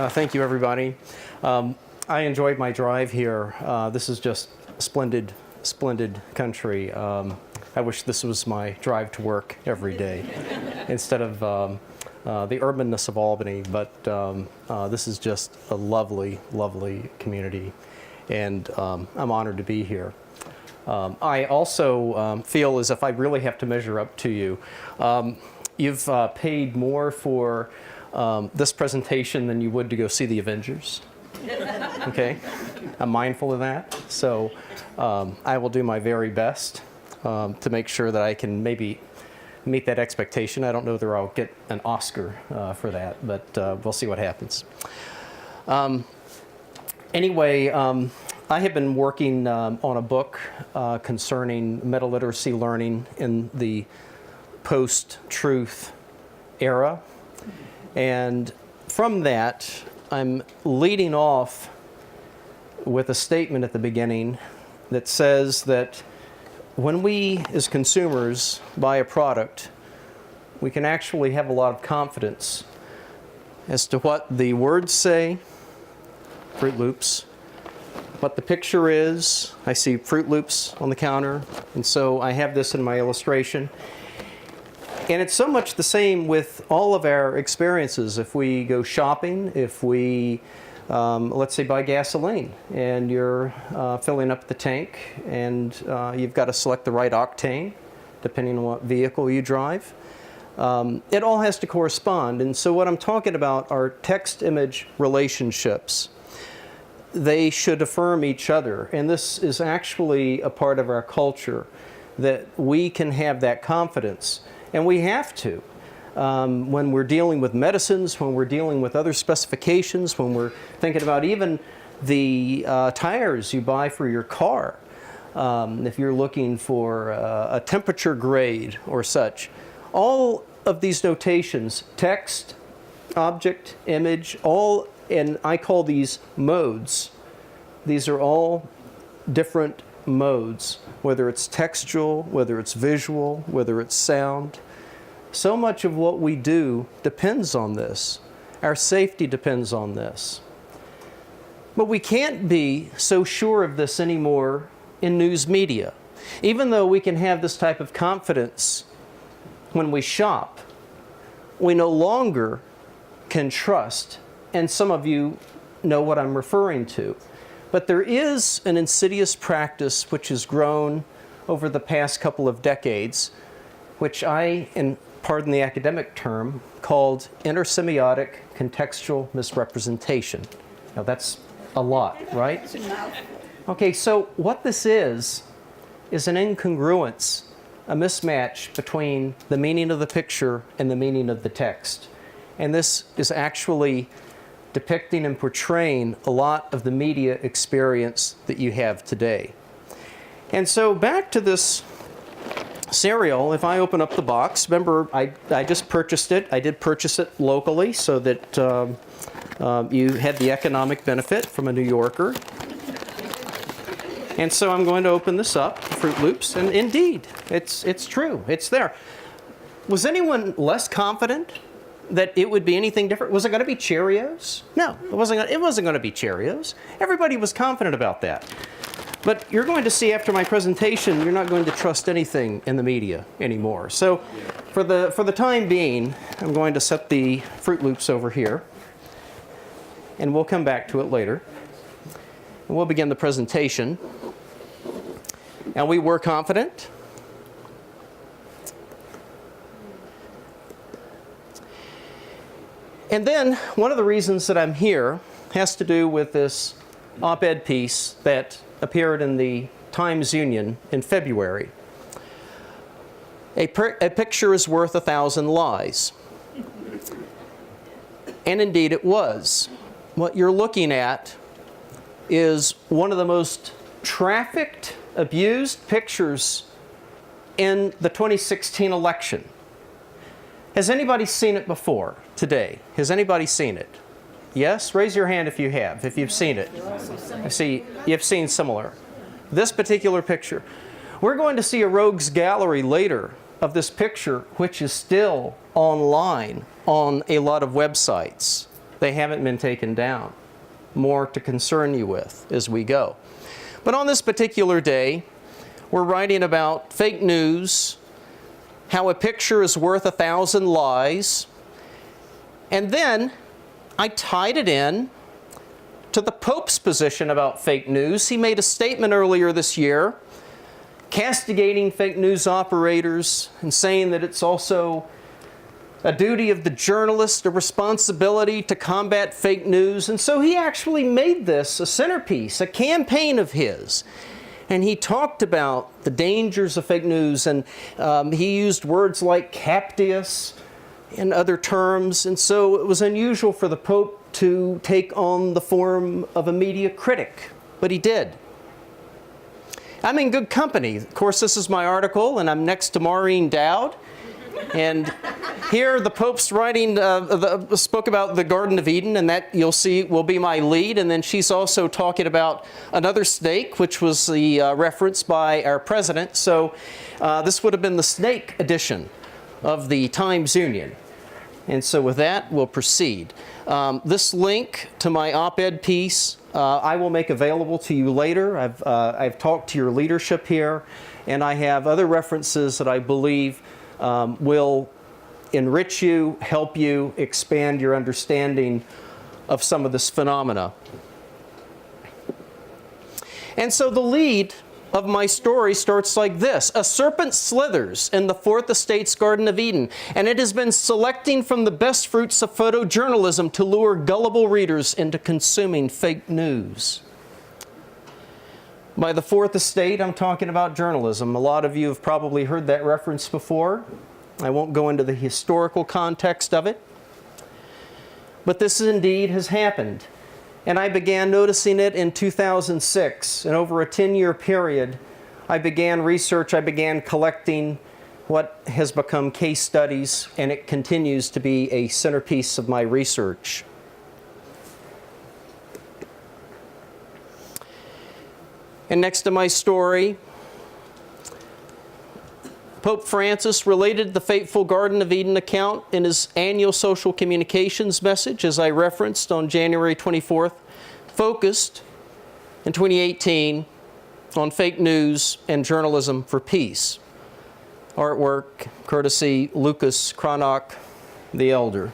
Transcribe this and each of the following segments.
Thank you, everybody. I enjoyed my drive here. This is just splendid, splendid country. I wish this was my drive to work every day instead of the urbanness of Albany, but this is just a lovely, lovely community, and I'm honored to be here. I also feel as if I really have to measure up to you. You've paid more for this presentation than you would to go see the Avengers. Okay, I'm mindful of that, so I will do my very best to make sure that I can maybe meet that expectation. I don't know whether I'll get an Oscar for that, but we'll see what happens. Anyway, I have been working on a book concerning meta-literacy learning in the post-truth era, and from that I'm leading off with a statement at the beginning that says that when we as consumers buy a product, we can actually have a lot of confidence as to what the words say, Fruit Loops, what the picture is. I see Fruit Loops on the counter, and so I have this in my illustration. And it's so much the same with all of our experiences. If we go shopping, if we, let's say, buy gasoline, and you're filling up the tank, and you've got to select the right octane, depending on what vehicle you drive. It all has to correspond. And so what I'm talking about are text-image relationships. They should affirm each other. And this is actually a part of our culture, that we can have that confidence. And we have to. When we're dealing with medicines, when we're dealing with other specifications, when we're thinking about even the tires you buy for your car, if you're looking for a temperature grade or such, all of these notations, text, object, image, all, and I call these modes. These are all different modes, whether it's textual, whether it's visual, whether it's sound. So much of what we do depends on this. Our safety depends on this. But we can't be so sure of this anymore in news media. Even though we can have this type of confidence when we shop, we no longer can trust, and some of you know what I'm referring to. But there is an insidious practice which has grown over the past couple of decades, which I, and pardon the academic term, called intersemiotic contextual misrepresentation. Now that's a lot, right? Okay, so what this is an incongruence, a mismatch between the meaning of the picture and the meaning of the text. And this is actually depicting and portraying a lot of the media experience that you have today. And so back to this cereal, if I open up the box, remember I just purchased it. I did purchase it locally so that you had the economic benefit from a New Yorker. And so I'm going to open this up, Fruit Loops, and indeed, it's true. It's there. Was anyone less confident that it would be anything different? Was it going to be Cheerios? No, it wasn't going to be Cheerios. Everybody was confident about that. But you're going to see after my presentation, you're not going to trust anything in the media anymore. So for the time being, I'm going to set the Fruit Loops over here, and we'll come back to it later. And we'll begin the presentation. And we were confident. And then one of the reasons that I'm here has to do with this op-ed piece that appeared in the Times Union in February. A picture is worth 1,000 lies. And indeed it was. What you're looking at is one of the most trafficked, abused pictures in the 2016 election. Has anybody seen it before today? Has anybody seen it? Yes? Raise your hand if you have, if you've seen it. I see you've seen similar. This particular picture. We're going to see a rogues gallery later of this picture, which is still online on a lot of websites. They haven't been taken down. More to concern you with as we go. But on this particular day, we're writing about fake news, how a picture is worth 1,000 lies, and then I tied it in to the Pope's position about fake news. He made a statement earlier this year castigating fake news operators and saying that it's also a duty of the journalist, a responsibility to combat fake news. And so he actually made this a centerpiece, a campaign of his. And he talked about the dangers of fake news, and he used words like captious and other terms. And so it was unusual for the Pope to take on the form of a media critic, but he did. I'm in good company. Of course, this is my article, and I'm next to Maureen Dowd. And here the Pope's writing, spoke about the Garden of Eden, and that you'll see will be my lead. And then she's also talking about another snake, which was the reference by our president. So this would have been the snake edition of the Times Union. And so with that, we'll proceed. This link to my op-ed piece, I will make available to you later. I've talked to your leadership here, and I have other references that I believe will enrich you, help you, expand your understanding of some of this phenomena. And so the lead of my story starts like this. A serpent slithers in the Fourth Estate's Garden of Eden, and it has been selecting from the best fruits of photojournalism to lure gullible readers into consuming fake news. By the Fourth Estate, I'm talking about journalism. A lot of you have probably heard that reference before. I won't go into the historical context of it. But this indeed has happened. And I began noticing it in 2006. And over a 10-year period, I began research, I began collecting what has become case studies, and it continues to be a centerpiece of my research. And next to my story, Pope Francis related the fateful Garden of Eden account in his annual social communications message, as I referenced on January 24th, focused in 2018 on fake news and journalism for peace. Artwork courtesy Lucas Cranach the Elder.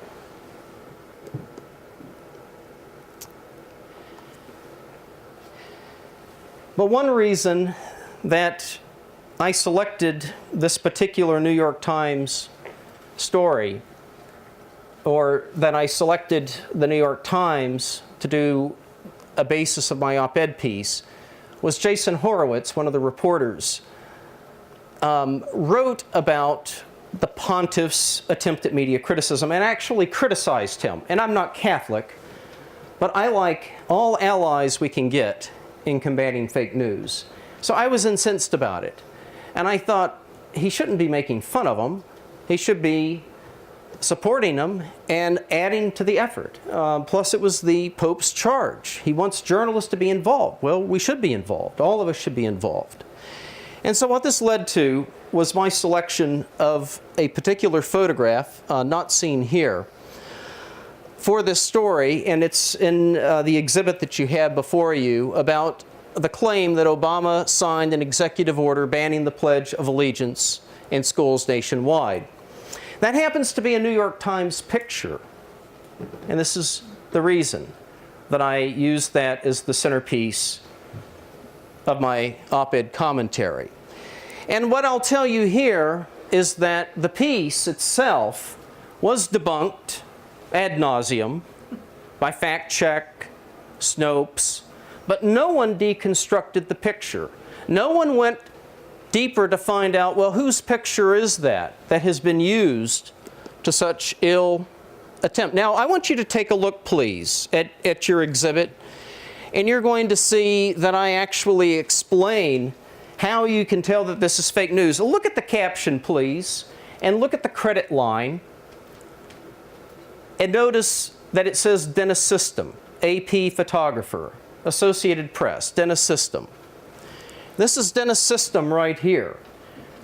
But one reason that I selected this particular New York Times story, or that I selected the New York Times to do a basis of my op-ed piece, was Jason Horowitz, one of the reporters, wrote about the pontiff's attempt at media criticism and actually criticized him. And I'm not Catholic, but I like all allies we can get in combating fake news. So I was incensed about it. And I thought, he shouldn't be making fun of them. He should be supporting them and adding to the effort. Plus, it was the Pope's charge. He wants journalists to be involved. Well, we should be involved. All of us should be involved. And so what this led to was my selection of a particular photograph, not seen here, for this story, and it's in the exhibit that you have before you, about the claim that Obama signed an executive order banning the Pledge of Allegiance in schools nationwide. That happens to be a New York Times picture, and this is the reason that I used that as the centerpiece of my op-ed commentary. And what I'll tell you here is that the piece itself was debunked ad nauseum by Fact Check, Snopes, but no one deconstructed the picture. No one went deeper to find out, well, whose picture is that has been used to such ill attempt? Now, I want you to take a look, please, at your exhibit, and you're going to see that I actually explain how you can tell that this is fake news. Look at the caption, please, and look at the credit line. And notice that it says Dennis System, AP photographer, Associated Press, Dennis System. This is Dennis System right here.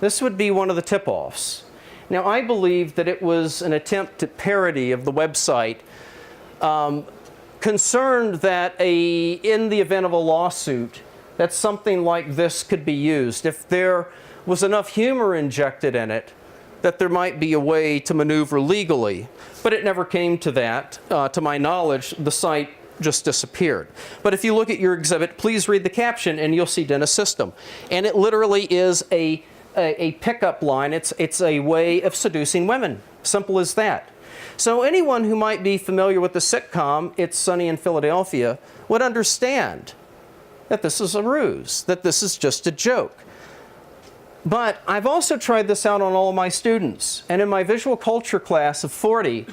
This would be one of the tip-offs. Now, I believe that it was an attempt at parody of the website concerned that in the event of a lawsuit, that something like this could be used. If there was enough humor injected in it, that there might be a way to maneuver legally. But it never came to that. To my knowledge, the site just disappeared. But if you look at your exhibit, please read the caption and you'll see Dennis System. And it literally is a pickup line. It's a way of seducing women. Simple as that. So anyone who might be familiar with the sitcom It's Sunny in Philadelphia would understand that this is a ruse, that this is just a joke. But I've also tried this out on all of my students. And in my visual culture class of 40,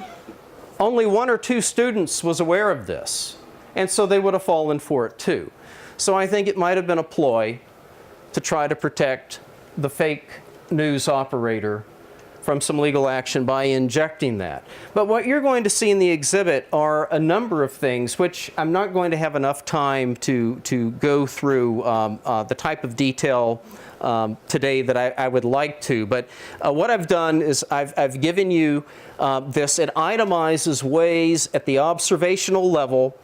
only 1 or 2 students was aware of this. And so they would have fallen for it too. So I think it might have been a ploy to try to protect the fake news operator from some legal action by injecting that. But what you're going to see in the exhibit are a number of things which I'm not going to have enough time to go through the type of detail today that I would like to. But what I've done is I've given you this. It itemizes ways at the observational level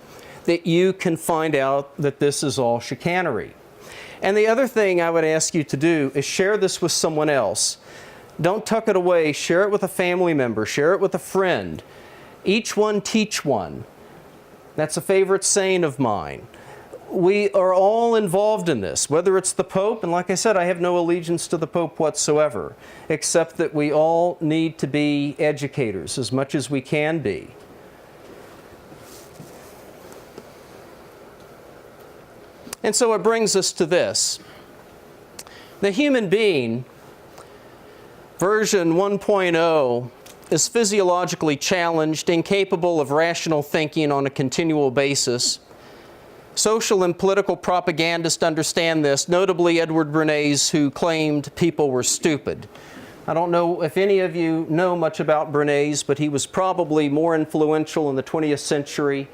that you can find out that this is all chicanery. And the other thing I would ask you to do is share this with someone else. Don't tuck it away. Share it with a family member. Share it with a friend. Each one teach one. That's a favorite saying of mine. We are all involved in this, whether it's the Pope, and like I said, I have no allegiance to the Pope whatsoever, except that we all need to be educators as much as we can be. And so it brings us to this. The human being, version 1.0, is physiologically challenged, incapable of rational thinking on a continual basis. Social and political propagandists understand this, notably Edward Bernays, who claimed people were stupid. I don't know if any of you know much about Bernays, but he was probably more influential in the 20th century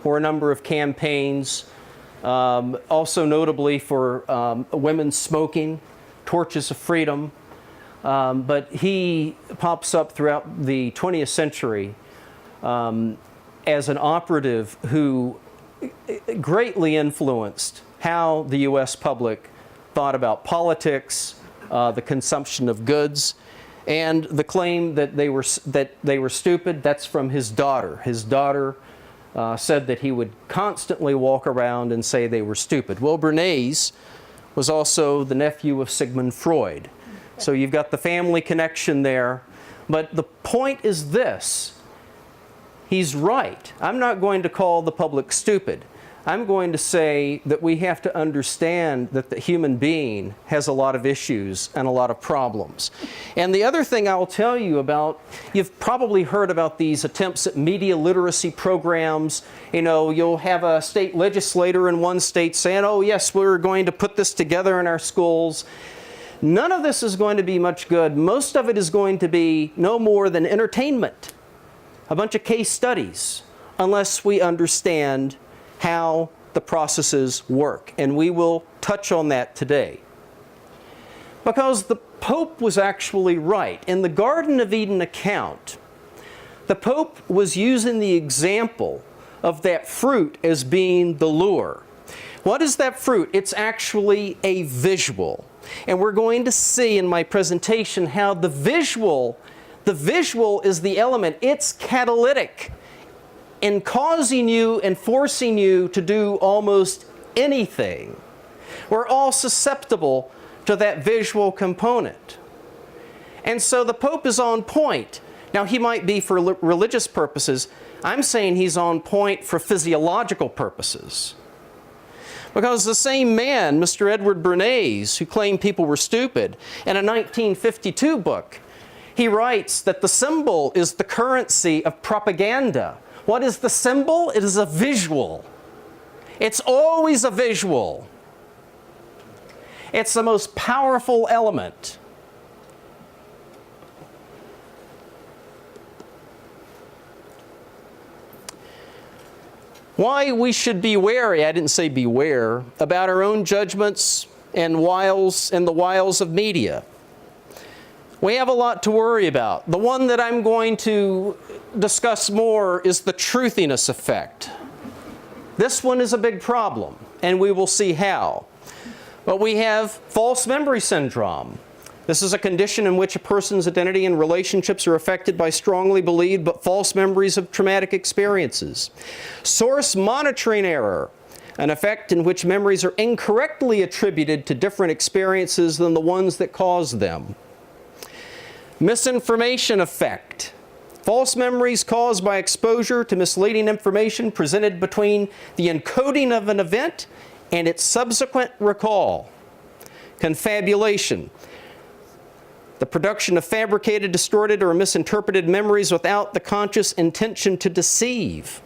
for a number of campaigns, also notably for women's smoking, torches of freedom. But he pops up throughout the 20th century as an operative who greatly influenced how the U.S. public thought about politics, the consumption of goods, and the claim that they were stupid. That's from his daughter. His daughter said that he would constantly walk around and say they were stupid. Well, Bernays was also the nephew of Sigmund Freud. So you've got the family connection there. But the point is this. He's right. I'm not going to call the public stupid. I'm going to say that we have to understand that the human being has a lot of issues and a lot of problems. And the other thing I will tell you about, you've probably heard about these attempts at media literacy programs. You know, you'll have a state legislator in one state saying, oh yes, we're going to put this together in our schools. None of this is going to be much good. Most of it is going to be no more than entertainment, a bunch of case studies, unless we understand how the processes work. And we will touch on that today. Because the Pope was actually right. In the Garden of Eden account, the Pope was using the example of that fruit as being the lure. What is that fruit? It's actually a visual. And we're going to see in my presentation how the visual is the element. It's catalytic in causing you and forcing you to do almost anything. We're all susceptible to that visual component. And so the Pope is on point. Now, he might be for religious purposes. I'm saying he's on point for physiological purposes. Because the same man, Mr. Edward Bernays, who claimed people were stupid, in a 1952 book, he writes that the symbol is the currency of propaganda. What is the symbol? It is a visual. It's always a visual. It's the most powerful element. Why we should be wary, I didn't say beware, about our own judgments and the wiles of media. We have a lot to worry about. The one that I'm going to discuss more is the truthiness effect. This one is a big problem, and we will see how. But we have false memory syndrome. This is a condition in which a person's identity and relationships are affected by strongly believed but false memories of traumatic experiences. Source monitoring error, an effect in which memories are incorrectly attributed to different experiences than the ones that caused them. Misinformation effect. False memories caused by exposure to misleading information presented between the encoding of an event and its subsequent recall. Confabulation. The production of fabricated, distorted, or misinterpreted memories without the conscious intention to deceive.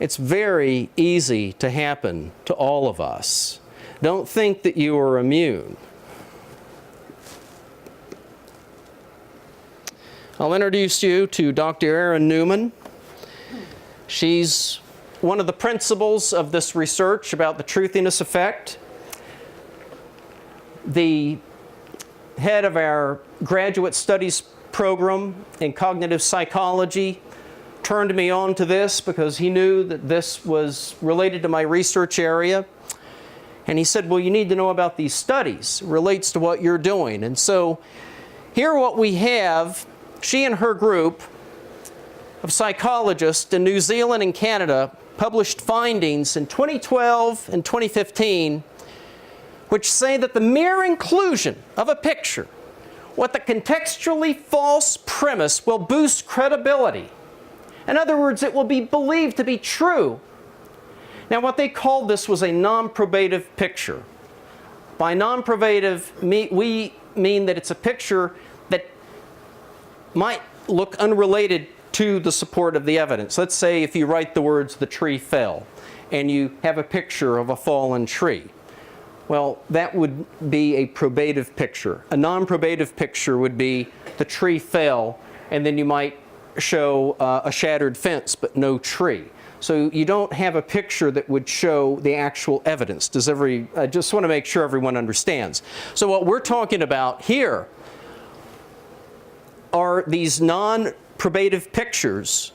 It's very easy to happen to all of us. Don't think that you are immune. I'll introduce you to Dr. Erin Newman. She's one of the principals of this research about the truthiness effect. The head of our graduate studies program in cognitive psychology turned me on to this because he knew that this was related to my research area. And he said, well, you need to know about these studies. It relates to what you're doing. And so here what we have, she and her group of psychologists in New Zealand and Canada published findings in 2012 and 2015 which say that the mere inclusion of a picture with a contextually false premise will boost credibility. In other words, it will be believed to be true. Now, what they called this was a non-probative picture. By non-probative, we mean that it's a picture that might look unrelated to the support of the evidence. Let's say if you write the words, "the tree fell," and you have a picture of a fallen tree. Well, that would be a probative picture. A non-probative picture would be the tree fell, and then you might show a shattered fence, but no tree. So you don't have a picture that would show the actual evidence. I just want to make sure everyone understands. So what we're talking about here are these non-probative pictures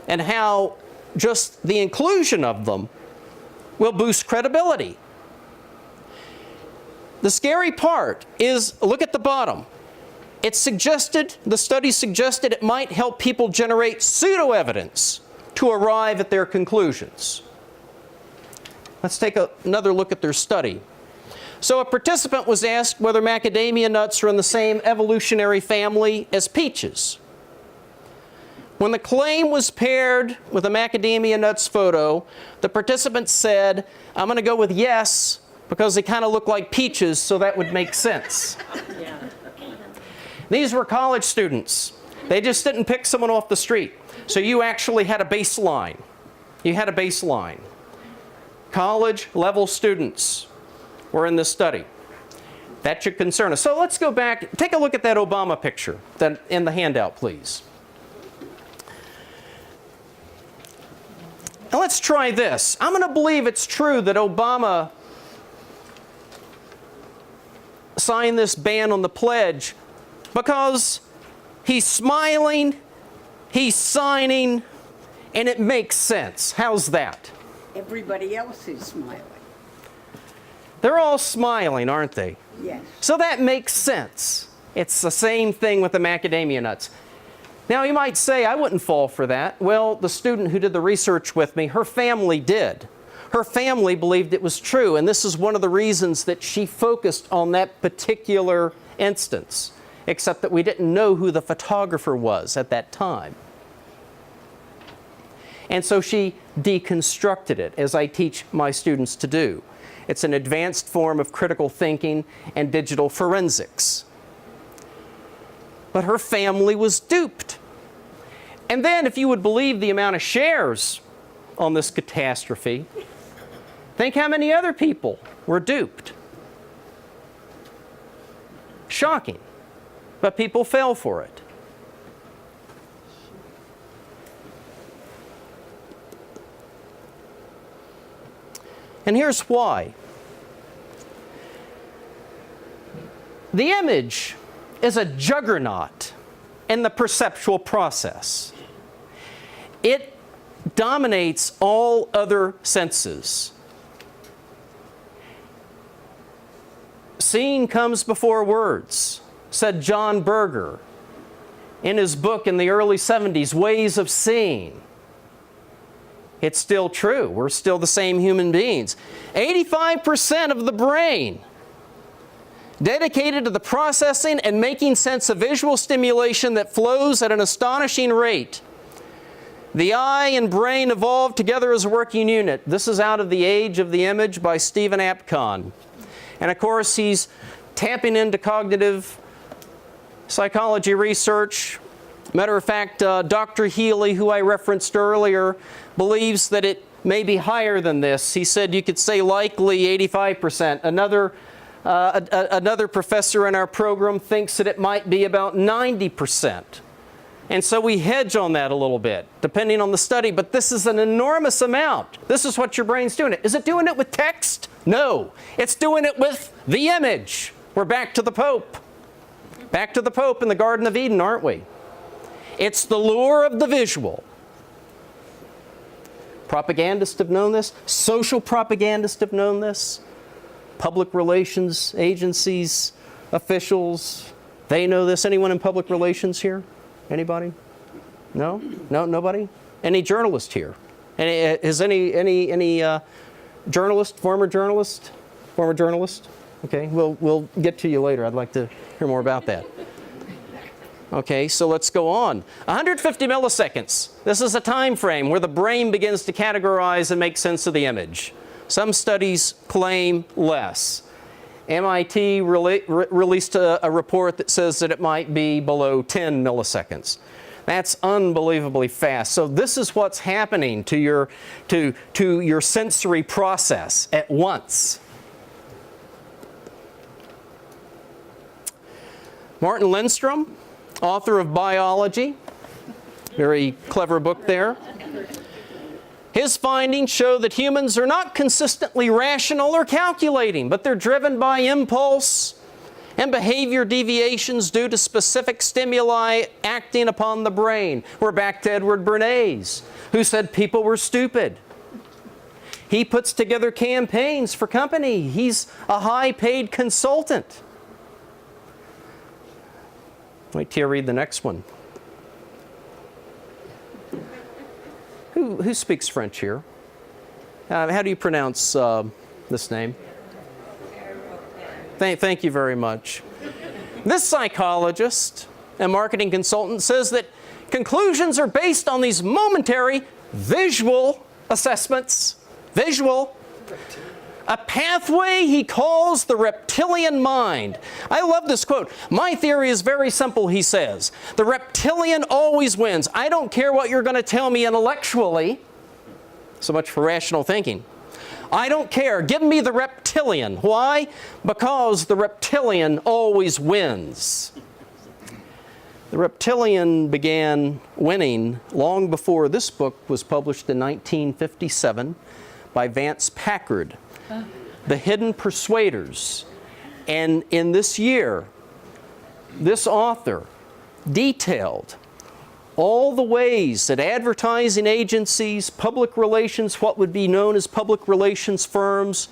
and how just the inclusion of them will boost credibility. The scary part is, look at the bottom. It suggested, the study suggested it might help people generate pseudo-evidence to arrive at their conclusions. Let's take another look at their study. So a participant was asked whether macadamia nuts are in the same evolutionary family as peaches. When the claim was paired with a macadamia nuts photo, the participant said, "I'm going to go with yes, because they kind of look like peaches, so that would make sense." Yeah. These were college students. They just didn't pick someone off the street. So you actually had a baseline. You had a baseline. College-level students were in this study. That should concern us. So let's go back. Take a look at that Obama picture in the handout, please. Now let's try this. I'm going to believe it's true that Obama signed this ban on the pledge because he's smiling, he's signing, and it makes sense. How's that? Everybody else is smiling. They're all smiling, aren't they? Yes. So that makes sense. It's the same thing with the macadamia nuts. Now you might say, I wouldn't fall for that. Well, the student who did the research with me, her family did. Her family believed it was true, and this is one of the reasons that she focused on that particular instance, except that we didn't know who the photographer was at that time. And so she deconstructed it, as I teach my students to do. It's an advanced form of critical thinking and digital forensics. But her family was duped. And then, if you would believe the amount of shares on this catastrophe, think how many other people were duped. Shocking. But people fell for it. And here's why. The image is a juggernaut and the perceptual process. It dominates all other senses. Seeing comes before words, said John Berger in his book in the early 70s, Ways of Seeing. It's still true. We're still the same human beings. 85% of the brain dedicated to the processing and making sense of visual stimulation that flows at an astonishing rate. The eye and brain evolved together as a working unit. This is out of The Age of the Image by Stephen Apkon. And of course, he's tapping into cognitive psychology research. Matter of fact, Dr. Healy, who I referenced earlier, believes that it may be higher than this. He said you could say likely 85%. Another professor in our program thinks that it might be about 90%. And so we hedge on that a little bit, depending on the study. But this is an enormous amount. This is what your brain's doing. Is it doing it with text? No. It's doing it with the image. We're back to the Pope. Back to the Pope in the Garden of Eden, aren't we? It's the lure of the visual. Propagandists have known this. Social propagandists have known this. Public relations agencies, officials, they know this. Anyone in public relations here? Anybody? No? No? Nobody? Any journalist here? Is any journalist, former journalist? Former journalist? Okay, we'll get to you later. I'd like to hear more about that. Okay, so let's go on. 150 milliseconds. This is a time frame where the brain begins to categorize and make sense of the image. Some studies claim less. MIT released a report that says that it might be below 10 milliseconds. That's unbelievably fast. So this is what's happening to your sensory process at once. Martin Lindstrom, author of Biology, very clever book there. His findings show that humans are not consistently rational or calculating, but they're driven by impulse and behavior deviations due to specific stimuli acting upon the brain. We're back to Edward Bernays, who said people were stupid. He puts together campaigns for company. He's a high-paid consultant. Wait till you read the next one. Who speaks French here? How do you pronounce this name? Thank you very much. This psychologist and marketing consultant says that conclusions are based on these momentary visual assessments. Visual. A pathway he calls the reptilian mind. I love this quote. My theory is very simple, he says. The reptilian always wins. I don't care what you're going to tell me intellectually. So much for rational thinking. I don't care. Give me the reptilian. Why? Because the reptilian always wins. The reptilian began winning long before this book was published in 1957 by Vance Packard. The Hidden Persuaders. And in this year, this author detailed all the ways that advertising agencies, public relations, what would be known as public relations firms,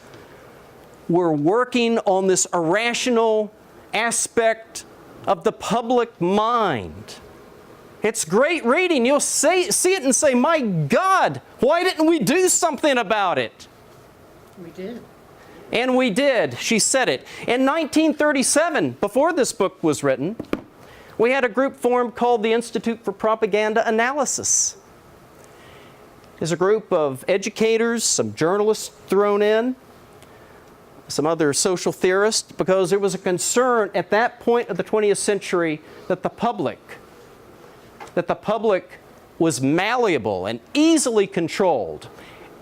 were working on this irrational aspect of the public mind. It's great reading. You'll see it and say, my God, why didn't we do something about it? We did. And we did. She said it. In 1937, before this book was written, we had a group formed called the Institute for Propaganda Analysis. There's a group of educators, some journalists thrown in, some other social theorists, because there was a concern at that point of the 20th century that the public was malleable and easily controlled.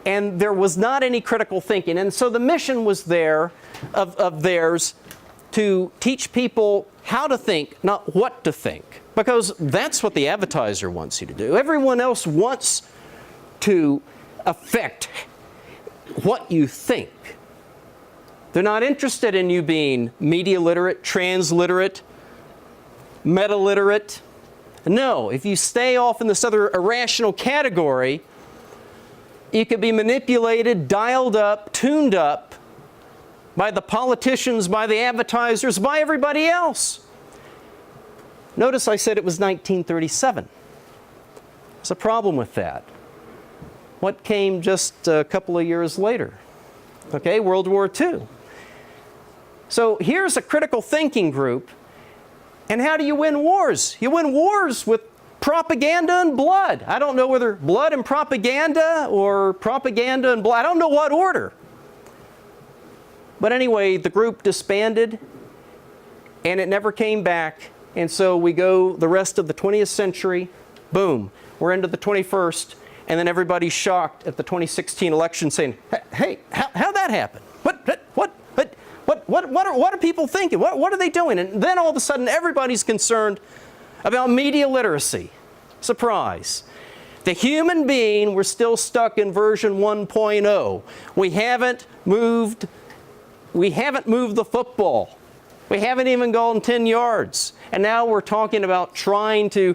And there was not any critical thinking. And so the mission was there of theirs to teach people how to think, not what to think. Because that's what the advertiser wants you to do. Everyone else wants to affect what you think. They're not interested in you being media literate, transliterate, meta-literate. No, if you stay off in this other irrational category, you could be manipulated, dialed up, tuned up by the politicians, by the advertisers, by everybody else. Notice I said it was 1937. There's a problem with that. What came just a couple of years later? Okay, World War II. So here's a critical thinking group. And how do you win wars? You win wars with propaganda and blood. I don't know whether blood and propaganda or propaganda and blood. I don't know what order. But anyway, the group disbanded and it never came back. And so we go the rest of the 20th century, boom, we're into the 21st, and then everybody's shocked at the 2016 election saying, hey, how'd that happen? What are people thinking? What are they doing? And then all of a sudden everybody's concerned about media literacy. Surprise. The human being, we're still stuck in version 1.0. We haven't moved the football. We haven't even gone 10 yards. And now we're talking about trying to,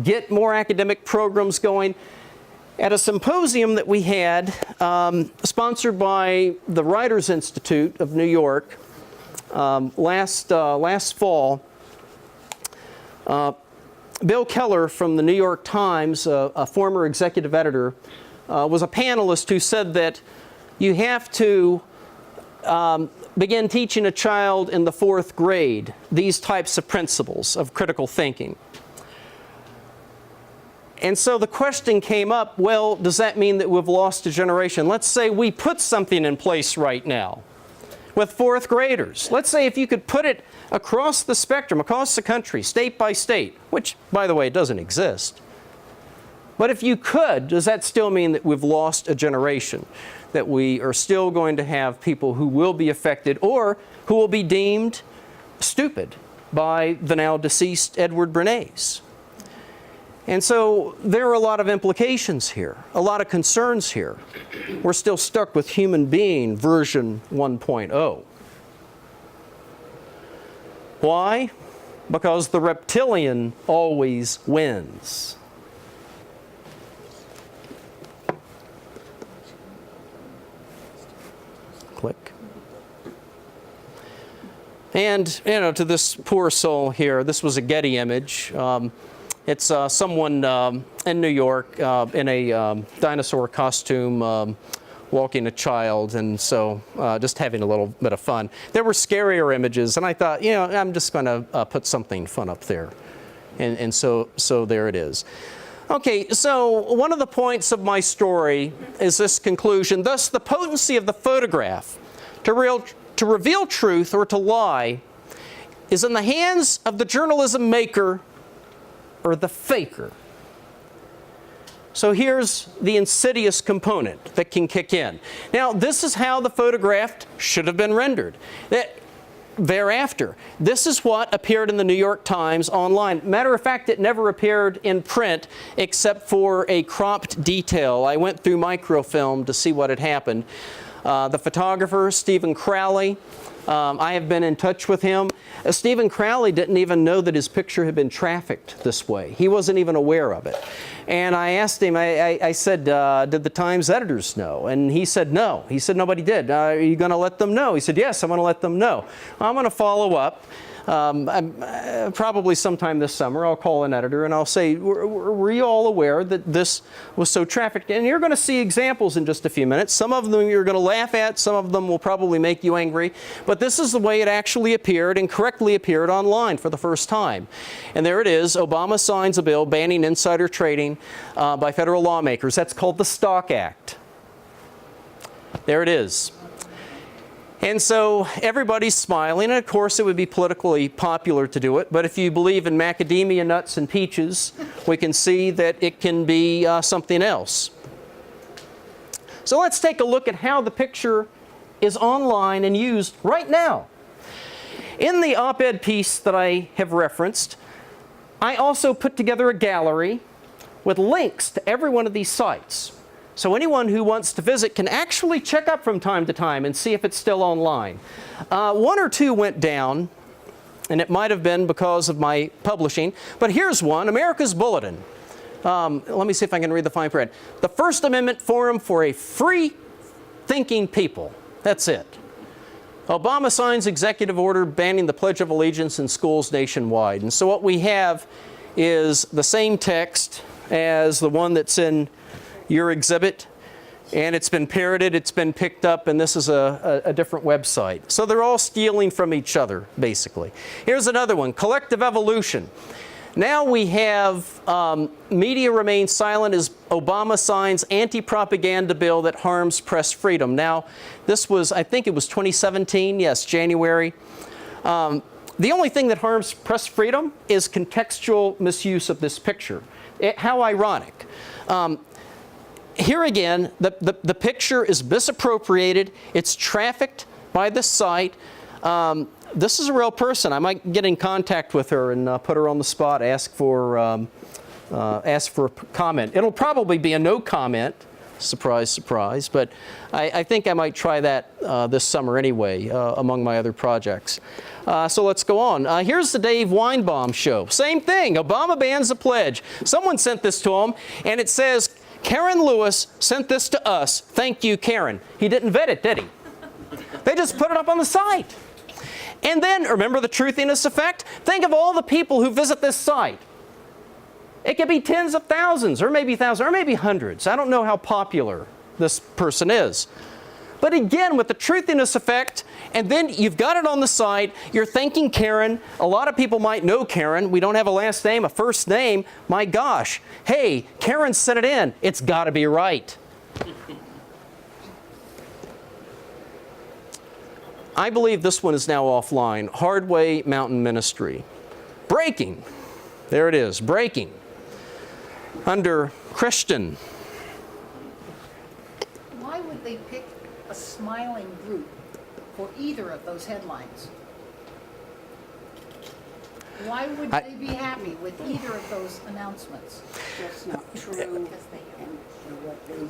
get more academic programs going. At a symposium that we had, sponsored by the Writers Institute of New York, last fall, Bill Keller from the New York Times, a former executive editor, was a panelist who said that you have to begin teaching a child in the 4th grade these types of principles of critical thinking. And so the question came up, well, does that mean that we've lost a generation? Let's say we put something in place right now with 4th graders. Let's say if you could put it across the spectrum, across the country, state by state, which, by the way, doesn't exist. But if you could, does that still mean that we've lost a generation? That we are still going to have people who will be affected or who will be deemed stupid by the now deceased Edward Bernays? And so there are a lot of implications here, a lot of concerns here. We're still stuck with human being version 1.0. Why? Because the reptilian always wins. Click. And, to this poor soul here, this was a Getty image. It's someone in New York in a dinosaur costume walking a child, and so just having a little bit of fun. There were scarier images, and I thought, I'm just going to put something fun up there. And so there it is. Okay, so one of the points of my story is this conclusion. Thus, the potency of the photograph to reveal truth or to lie is in the hands of the journalism maker or the faker. So here's the insidious component that can kick in. Now, this is how the photograph should have been rendered. Thereafter, this is what appeared in the New York Times online. Matter of fact, it never appeared in print except for a cropped detail. I went through microfilm to see what had happened. The photographer, Stephen Crowley, I have been in touch with him. Stephen Crowley didn't even know that his picture had been trafficked this way. He wasn't even aware of it. And I asked him, I said, did the Times editors know? And he said no. He said nobody did. Are you going to let them know? He said, yes, I'm going to let them know. I'm going to follow up. Probably sometime this summer, I'll call an editor and I'll say, were you all aware that this was so trafficked? And you're going to see examples in just a few minutes. Some of them you're going to laugh at. Some of them will probably make you angry. But this is the way it actually appeared and correctly appeared online for the first time. And there it is. Obama signs a bill banning insider trading by federal lawmakers. That's called the Stock Act. There it is. And so everybody's smiling, and of course it would be politically popular to do it, but if you believe in macadamia nuts and peaches, we can see that it can be something else. So let's take a look at how the picture is online and used right now. In the op-ed piece that I have referenced, I also put together a gallery with links to every one of these sites. So anyone who wants to visit can actually check up from time to time and see if it's still online. One or two went down, and it might have been because of my publishing. But here's one, America's Bulletin. Let me see if I can read the fine print. The First Amendment Forum for a Free Thinking People. That's it. Obama signs executive order banning the Pledge of Allegiance in schools nationwide. And so what we have is the same text as the one that's in your exhibit, and it's been parroted, it's been picked up, and this is a different website. So they're all stealing from each other, basically. Here's another one, Collective Evolution. Now we have media remains silent as Obama signs anti-propaganda bill that harms press freedom. Now, this was, I think it was 2017, yes, January. The only thing that harms press freedom is contextual misuse of this picture. How ironic. Here again, the picture is misappropriated. It's trafficked by the site. This is a real person. I might get in contact with her and put her on the spot, ask for a comment. It'll probably be a no comment. Surprise, surprise. But I think I might try that this summer anyway, among my other projects. So let's go on. Here's the Dave Weinbaum show. Same thing. Obama bans the pledge. Someone sent this to him, and it says, Karen Lewis sent this to us. Thank you, Karen. He didn't vet it, did he? They just put it up on the site. And then, remember the truthiness effect? Think of all the people who visit this site. It could be tens of thousands, or maybe thousands, or maybe hundreds. I don't know how popular this person is. But again, with the truthiness effect, and then you've got it on the site, you're thanking Karen. A lot of people might know Karen. We don't have a last name, a first name. My gosh, hey, Karen sent it in. It's got to be right. I believe this one is now offline. Hardway Mountain Ministry. Breaking. There it is, breaking. Under Christian. Why would they pick a smiling group for either of those headlines? Why would they be happy with either of those announcements? That's not true.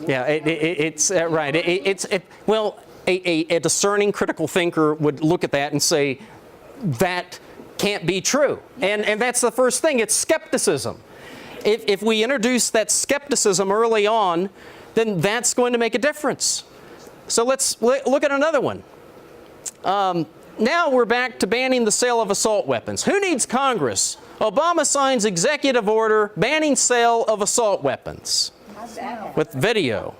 Yeah, it's right. Well, a discerning critical thinker would look at that and say, that can't be true. And that's the first thing. It's skepticism. If we introduce that skepticism early on, then that's going to make a difference. So let's look at another one. Now we're back to banning the sale of assault weapons. Who needs Congress? Obama signs executive order banning sale of assault weapons with video.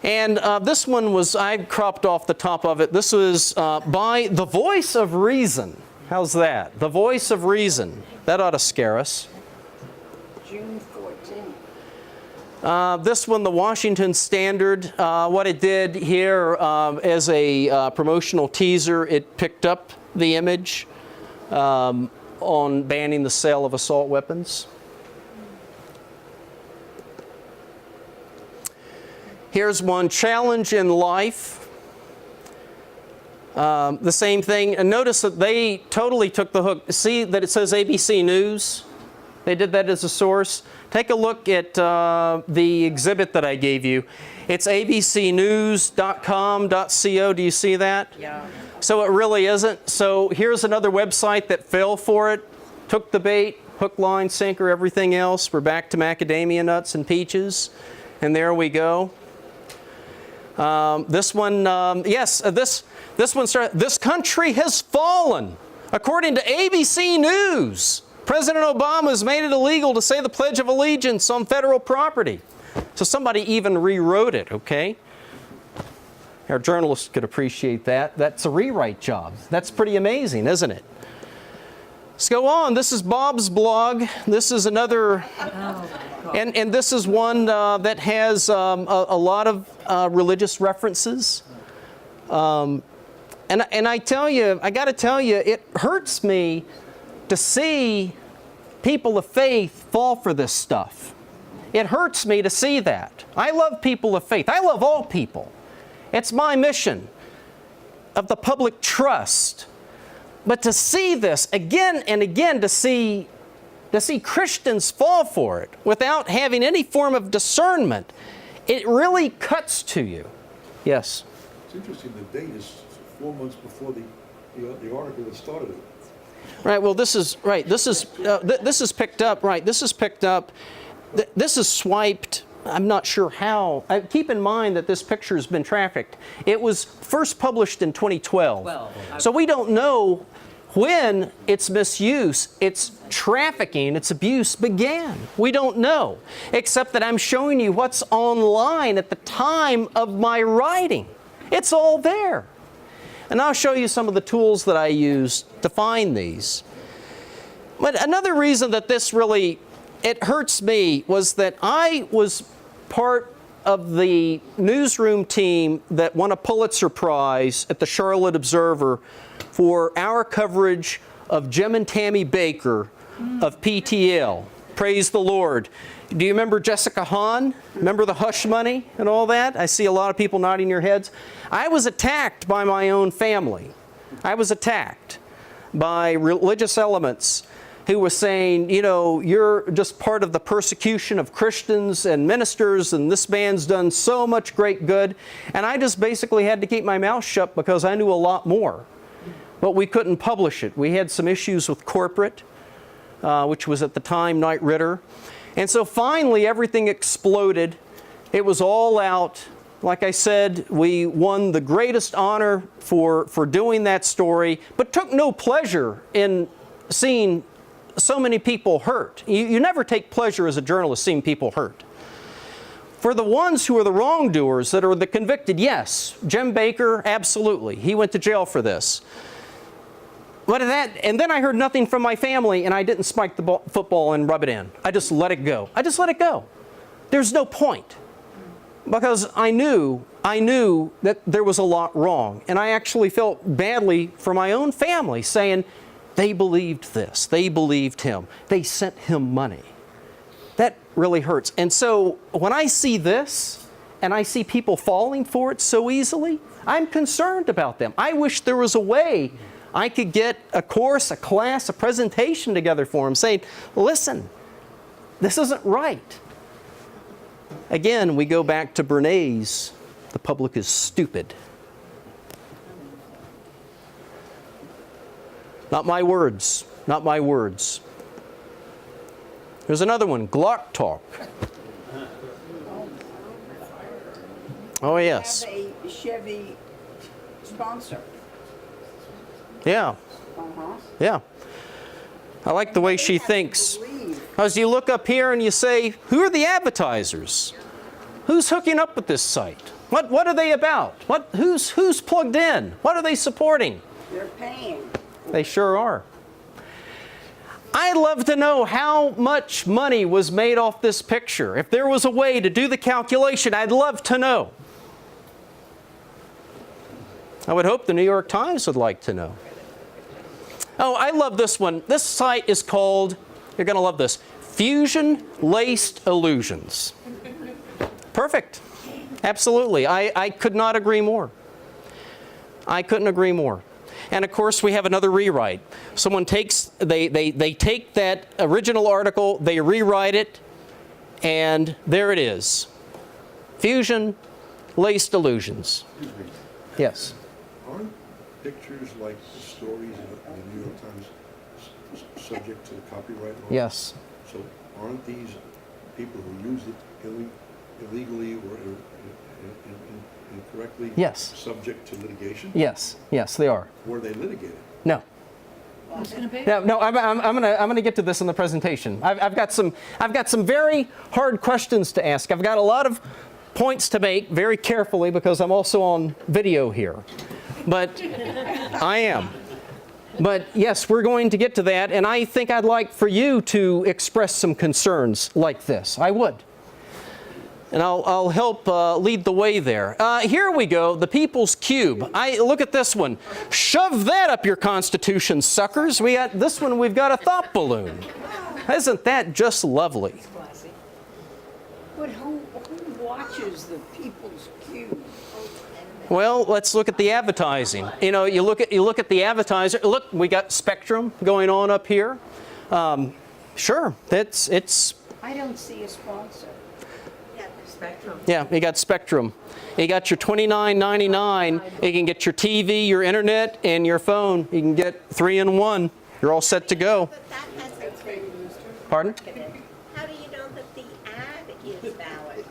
And this one was, I cropped off the top of it. This was by the Voice of Reason. How's that? The Voice of Reason. That ought to scare us. June 14th. This one, the Washington Standard, what it did here as a promotional teaser, it picked up the image on banning the sale of assault weapons. Here's one, Challenge in Life. The same thing. And notice that they totally took the hook. See that it says ABC News? They did that as a source. Take a look at the exhibit that I gave you. It's abcnews.com.co. Do you see that? Yeah. So it really isn't. So here's another website that fell for it, took the bait, hook, line, sinker, everything else. We're back to macadamia nuts and peaches. And there we go. This one, this one started, this country has fallen. According to ABC News, President Obama has made it illegal to say the Pledge of Allegiance on federal property. So somebody even rewrote it, okay? Our journalists could appreciate that. That's a rewrite job. That's pretty amazing, isn't it? Let's go on. This is Bob's blog. This is another, and this is one that has a lot of religious references. And I tell you, I got to tell you, it hurts me to see people of faith fall for this stuff. It hurts me to see that. I love people of faith. I love all people. It's my mission of the public trust. But to see this again and again, to see Christians fall for it without having any form of discernment, it really cuts to you. Yes? It's interesting, the date is 4 months before the article that started it. Right, well, this is, right, this is picked up, right, this is picked up, this is swiped, I'm not sure how. Keep in mind that this picture has been trafficked. It was first published in 2012. So we don't know when its misuse, its trafficking, its abuse began. We don't know, except that I'm showing you what's online at the time of my writing. It's all there. And I'll show you some of the tools that I use to find these. But another reason that this really, it hurts me was that I was part of the newsroom team that won a Pulitzer Prize at the Charlotte Observer for our coverage of Jim and Tammy Baker of PTL. Praise the Lord. Do you remember Jessica Hahn? Remember the hush money and all that? I see a lot of people nodding their heads. I was attacked by my own family. I was attacked by religious elements who was saying, you know, you're just part of the persecution of Christians and ministers, and this man's done so much great good. And I just basically had to keep my mouth shut because I knew a lot more. But we couldn't publish it. We had some issues with corporate, which was at the time Knight Ridder. And so finally everything exploded. It was all out. Like I said, we won the greatest honor for doing that story, but took no pleasure in seeing so many people hurt. You never take pleasure as a journalist seeing people hurt. For the ones who are the wrongdoers, that are the convicted, yes. Jim Baker, absolutely. He went to jail for this. But and then I heard nothing from my family, and I didn't spike the football and rub it in. I just let it go. I just let it go. There's no point. Because I knew that there was a lot wrong. And I actually felt badly for my own family, saying, they believed this. They believed him. They sent him money. That really hurts. And so when I see this, and I see people falling for it so easily, I'm concerned about them. I wish there was a way I could get a course, a class, a presentation together for them saying, listen, this isn't right. Again, we go back to Bernays, the public is stupid. Not my words, not my words. There's another one, Glock Talk. Oh, yes. Have a Chevy sponsor. Yeah. Yeah. I like the way she thinks. As you look up here and you say, who are the advertisers? Who's hooking up with this site? What are they about? Who's plugged in? What are they supporting? They're paying. They sure are. I'd love to know how much money was made off this picture. If there was a way to do the calculation, I'd love to know. I would hope the New York Times would like to know. Oh, I love this one. This site is called, you're going to love this, Fusion Laced Illusions. Perfect. Absolutely. I could not agree more. I couldn't agree more. And of course, we have another rewrite. Someone takes, they take that original article, they rewrite it, and there it is. Fusion Laced Illusions. Yes. Aren't pictures like the stories in the New York Times subject to the copyright law? Yes. So aren't these people who use it illegally or incorrectly Yes. subject to litigation? Yes. Yes, they are. Were they litigated? No. No, I'm gonna get to this in the presentation. I've got some very hard questions to ask. I've got a lot of points to make very carefully because I'm also on video here. But I am. But yes, we're going to get to that, and I think I'd like for you to express some concerns like this. I would. And I'll help lead the way there. Here we go, the People's Cube. Look at this one. Shove that up your Constitution, suckers. We got this one, we've got a thought balloon. Isn't that just lovely? But who watches the People's Cube? Well, let's look at the advertising. You know, you look at the advertiser. Look, we got Spectrum going on up here. Sure, it's. I don't see a sponsor. Spectrum. Yeah, you got Spectrum. You got your $29.99. You can get your TV, your internet, and your phone. You can get 3 in 1. You're all set to go. But that hasn't been Pardon? marketed. How do you know that the ad is valid?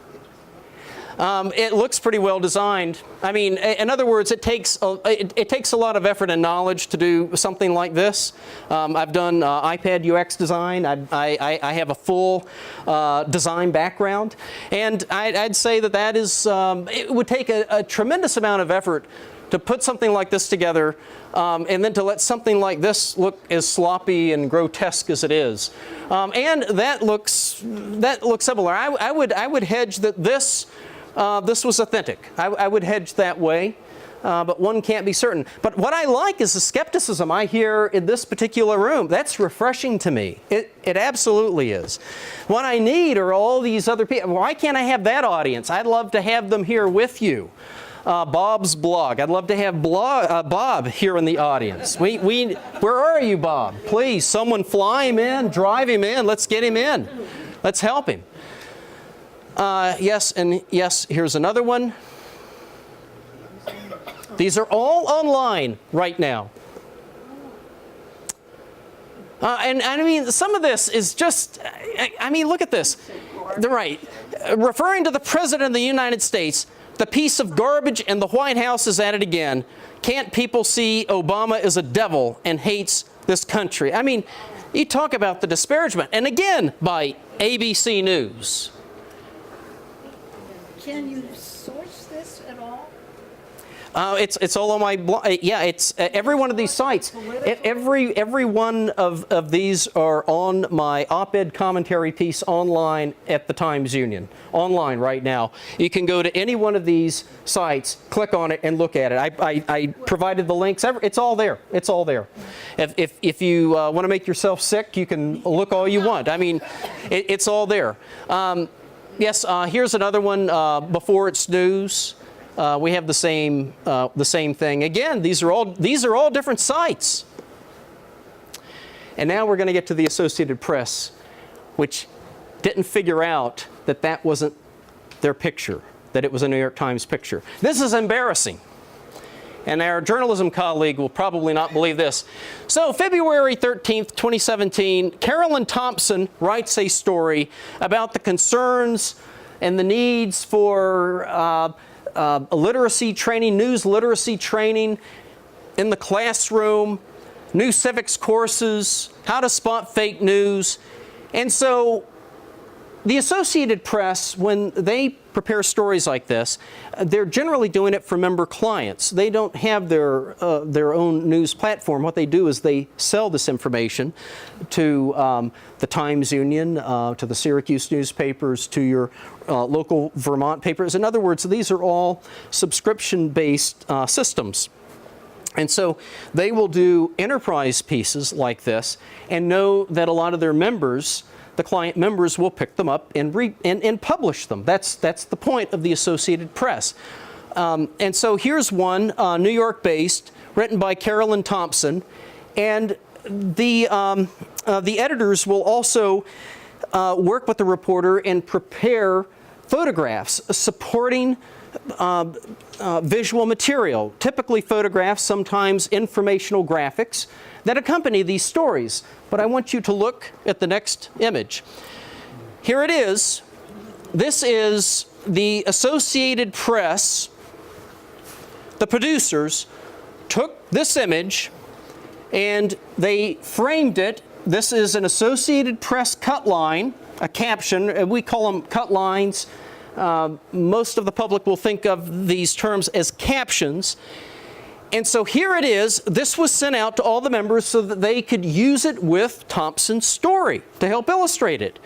It looks pretty well designed. I mean, in other words, it takes a lot of effort and knowledge to do something like this. I've done iPad UX design. I have a full design background, and I'd say that is it would take a tremendous amount of effort to put something like this together, and then to let something like this look as sloppy and grotesque as it is. And that looks similar. I would hedge that this was authentic. I would hedge that way, but one can't be certain. But what I like is the skepticism I hear in this particular room. That's refreshing to me. It absolutely is. What I need are all these other people. Why can't I have that audience? I'd love to have them here with you. Bob's blog. I'd love to have Bob here in the audience. Where are you, Bob? Please, someone fly him in, drive him in. Let's get him in. Let's help him. Yes, and yes, here's another one. These are all online right now. And I mean, some of this is just, I mean, look at this. Right. Referring to the President of the United States, the piece of garbage in the White House is at it again. Can't people see Obama is a devil and hates this country? I mean, you talk about the disparagement. And again, by ABC News. Can you source this at all? It's all on my blog. Yeah, it's every one of these sites. Every one of these are on my op-ed commentary piece online at the Times Union. Online right now. You can go to any one of these sites, click on it, and look at it. I provided the links. It's all there. It's all there. If you want to make yourself sick, you can look all you want. I mean, it's all there. Yes, here's another one. Before it's news. We have the same thing. Again, these are all different sites. And now we're going to get to the Associated Press, which didn't figure out that that wasn't their picture, that it was a New York Times picture. This is embarrassing. And our journalism colleague will probably not believe this. So February 13th, 2017, Carolyn Thompson writes a story about the concerns and the needs for literacy training, news literacy training in the classroom, new civics courses, how to spot fake news. And so the Associated Press, when they prepare stories like this, they're generally doing it for member clients. They don't have their own news platform. What they do is they sell this information to the Times Union, to the Syracuse newspapers, to your local Vermont papers. In other words, these are all subscription-based systems. And so they will do enterprise pieces like this and know that a lot of their members, the client members, will pick them up and publish them. That's the point of the Associated Press. And so here's one, New York-based, written by Carolyn Thompson, and the editors will also work with the reporter and prepare photographs supporting visual material, typically photographs, sometimes informational graphics that accompany these stories. But I want you to look at the next image. Here it is. This is the Associated Press. The producers took this image and they framed it. This is an Associated Press cut line, a caption. We call them cut lines. Most of the public will think of these terms as captions. And so here it is. This was sent out to all the members so that they could use it with Thompson's story to help illustrate it.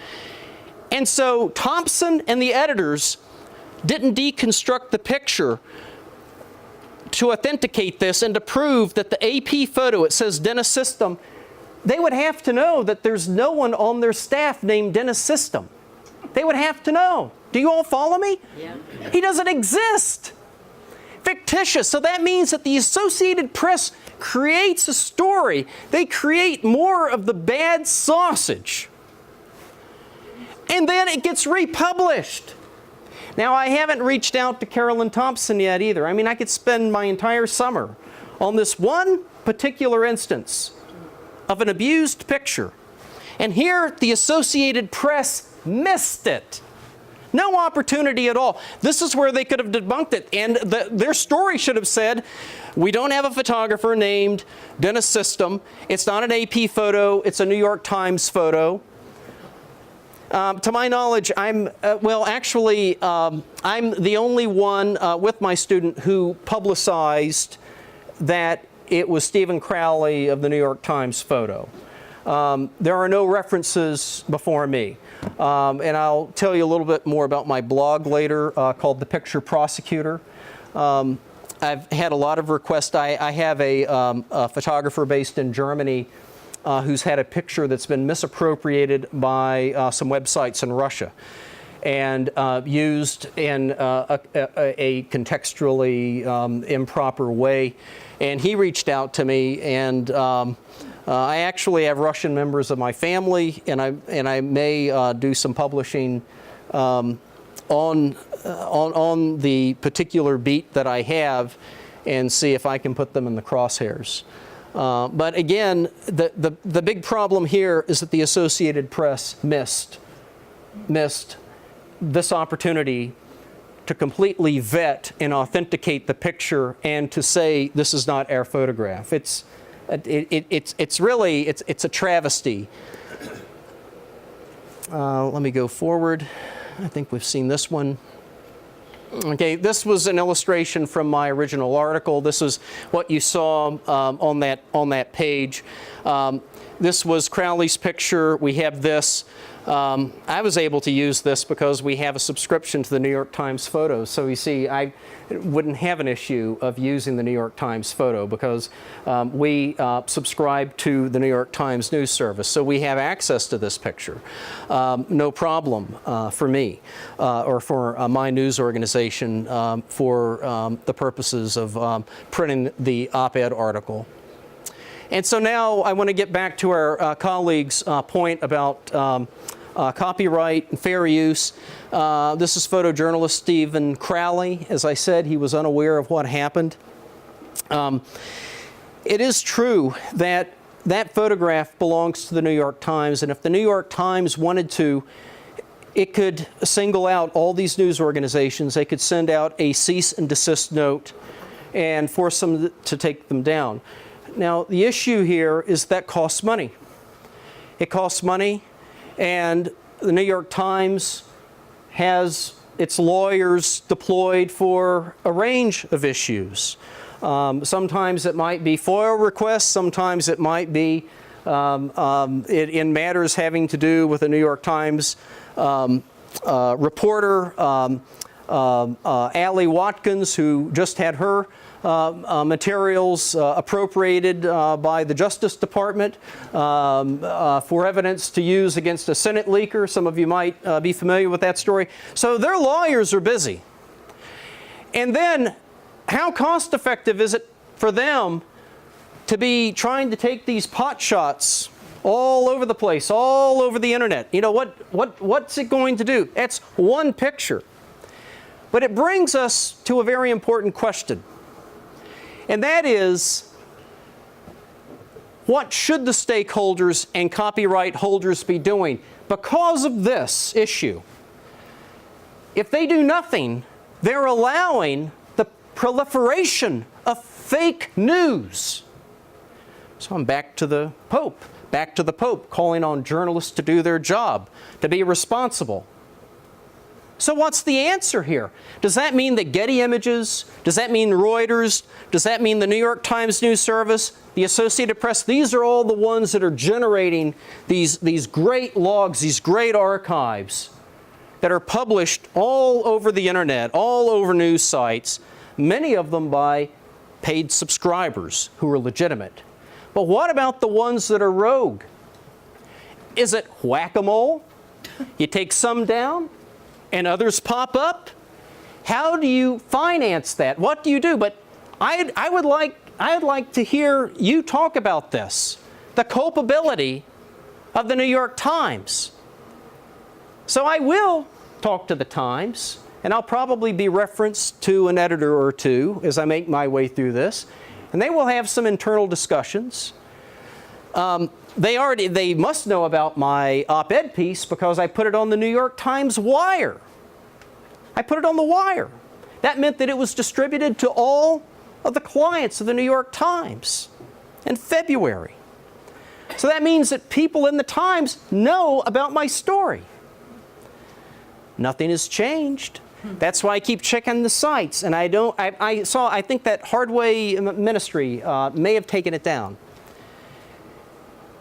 And so Thompson and the editors didn't deconstruct the picture to authenticate this and to prove that the AP photo, it says Dennis System, they would have to know that there's no one on their staff named Dennis System. They would have to know. Do you all follow me? Yeah. He doesn't exist. Fictitious. So that means that the Associated Press creates a story. They create more of the bad sausage. And then it gets republished. Now, I haven't reached out to Carolyn Thompson yet either. I mean, I could spend my entire summer on this one particular instance of an abused picture. And here, the Associated Press missed it. No opportunity at all. This is where they could have debunked it. And their story should have said, we don't have a photographer named Dennis System. It's not an AP photo. It's a New York Times photo. To my knowledge, I'm the only one with my student who publicized that it was Stephen Crowley of the New York Times photo. There are no references before me. And I'll tell you a little bit more about my blog later called The Picture Prosecutor. I've had a lot of requests. I have a photographer based in Germany who's had a picture that's been misappropriated by some websites in Russia and used in a contextually improper way. And he reached out to me, and I actually have Russian members of my family, and I may do some publishing on the particular beat that I have, and see if I can put them in the crosshairs. But again, the big problem here is that the Associated Press missed this opportunity to completely vet and authenticate the picture and to say this is not our photograph. It's really a travesty. Let me go forward. I think we've seen this one. Okay, this was an illustration from my original article. This is what you saw on that page. This was Crowley's picture. We have this. I was able to use this because we have a subscription to the New York Times photos. So you see, I wouldn't have an issue of using the New York Times photo because we subscribe to the New York Times news service. So we have access to this picture. No problem for me or for my news organization for the purposes of printing the op-ed article. And so now I want to get back to our colleague's point about copyright and fair use. This is photojournalist Stephen Crowley. As I said, he was unaware of what happened. It is true that that photograph belongs to the New York Times, and if the New York Times wanted to, it could single out all these news organizations. They could send out a cease and desist note and force them to take them down. Now, the issue here is that costs money. It costs money, and the New York Times has its lawyers deployed for a range of issues. Sometimes it might be FOIA requests, sometimes it might be in matters having to do with the New York Times reporter, Allie Watkins, who just had her materials appropriated by the Justice Department for evidence to use against a Senate leaker. Some of you might be familiar with that story. So their lawyers are busy. And then how cost effective is it for them to be trying to take these pot shots all over the place, all over the internet? You know, what's it going to do? It's one picture. But it brings us to a very important question. And that is, what should the stakeholders and copyright holders be doing because of this issue? If they do nothing, they're allowing the proliferation of fake news. So I'm back to the Pope calling on journalists to do their job, to be responsible. So what's the answer here? Does that mean that Getty Images, does that mean Reuters, does that mean the New York Times News Service, the Associated Press? These are all the ones that are generating these great logs, these great archives that are published all over the internet, all over news sites, many of them by paid subscribers who are legitimate. But what about the ones that are rogue? Is it whack-a-mole? You take some down and others pop up? How do you finance that? What do you do? But I would like to hear you talk about this, the culpability of the New York Times. So I will talk to the Times, and I'll probably be referenced to an editor or two as I make my way through this, and they will have some internal discussions. they must know about my op-ed piece because I put it on the New York Times wire. I put it on the wire. That meant that it was distributed to all of the clients of the New York Times in February. So that means that people in the Times know about my story. Nothing has changed. That's why I keep checking the sites, and I think that Hardway Ministry may have taken it down.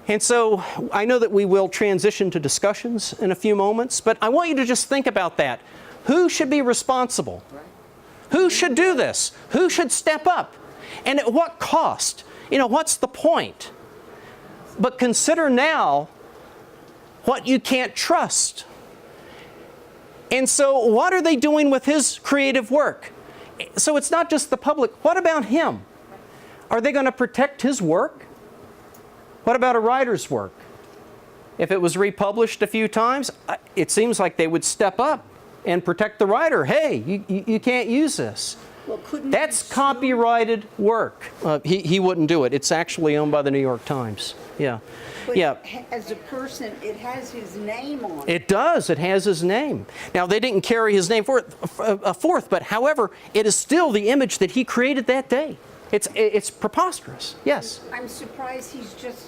And so I know that we will transition to discussions in a few moments, but I want you to just think about that. Who should be responsible? Who should do this? Who should step up? And at what cost? You know, what's the point? But consider now what you can't trust. And so what are they doing with his creative work? So it's not just the public. What about him? Are they going to protect his work? What about a writer's work? If it was republished a few times, it seems like they would step up and protect the writer. Hey, you can't use this. Well, couldn't That's he sue? copyrighted work. He wouldn't do it. It's actually owned by the New York Times. Yeah. But Yeah. as a person, it has his name on it. It does. It has his name. Now, they didn't carry his name forth, but however, it is still the image that he created that day. It's preposterous. Yes. I'm surprised he's just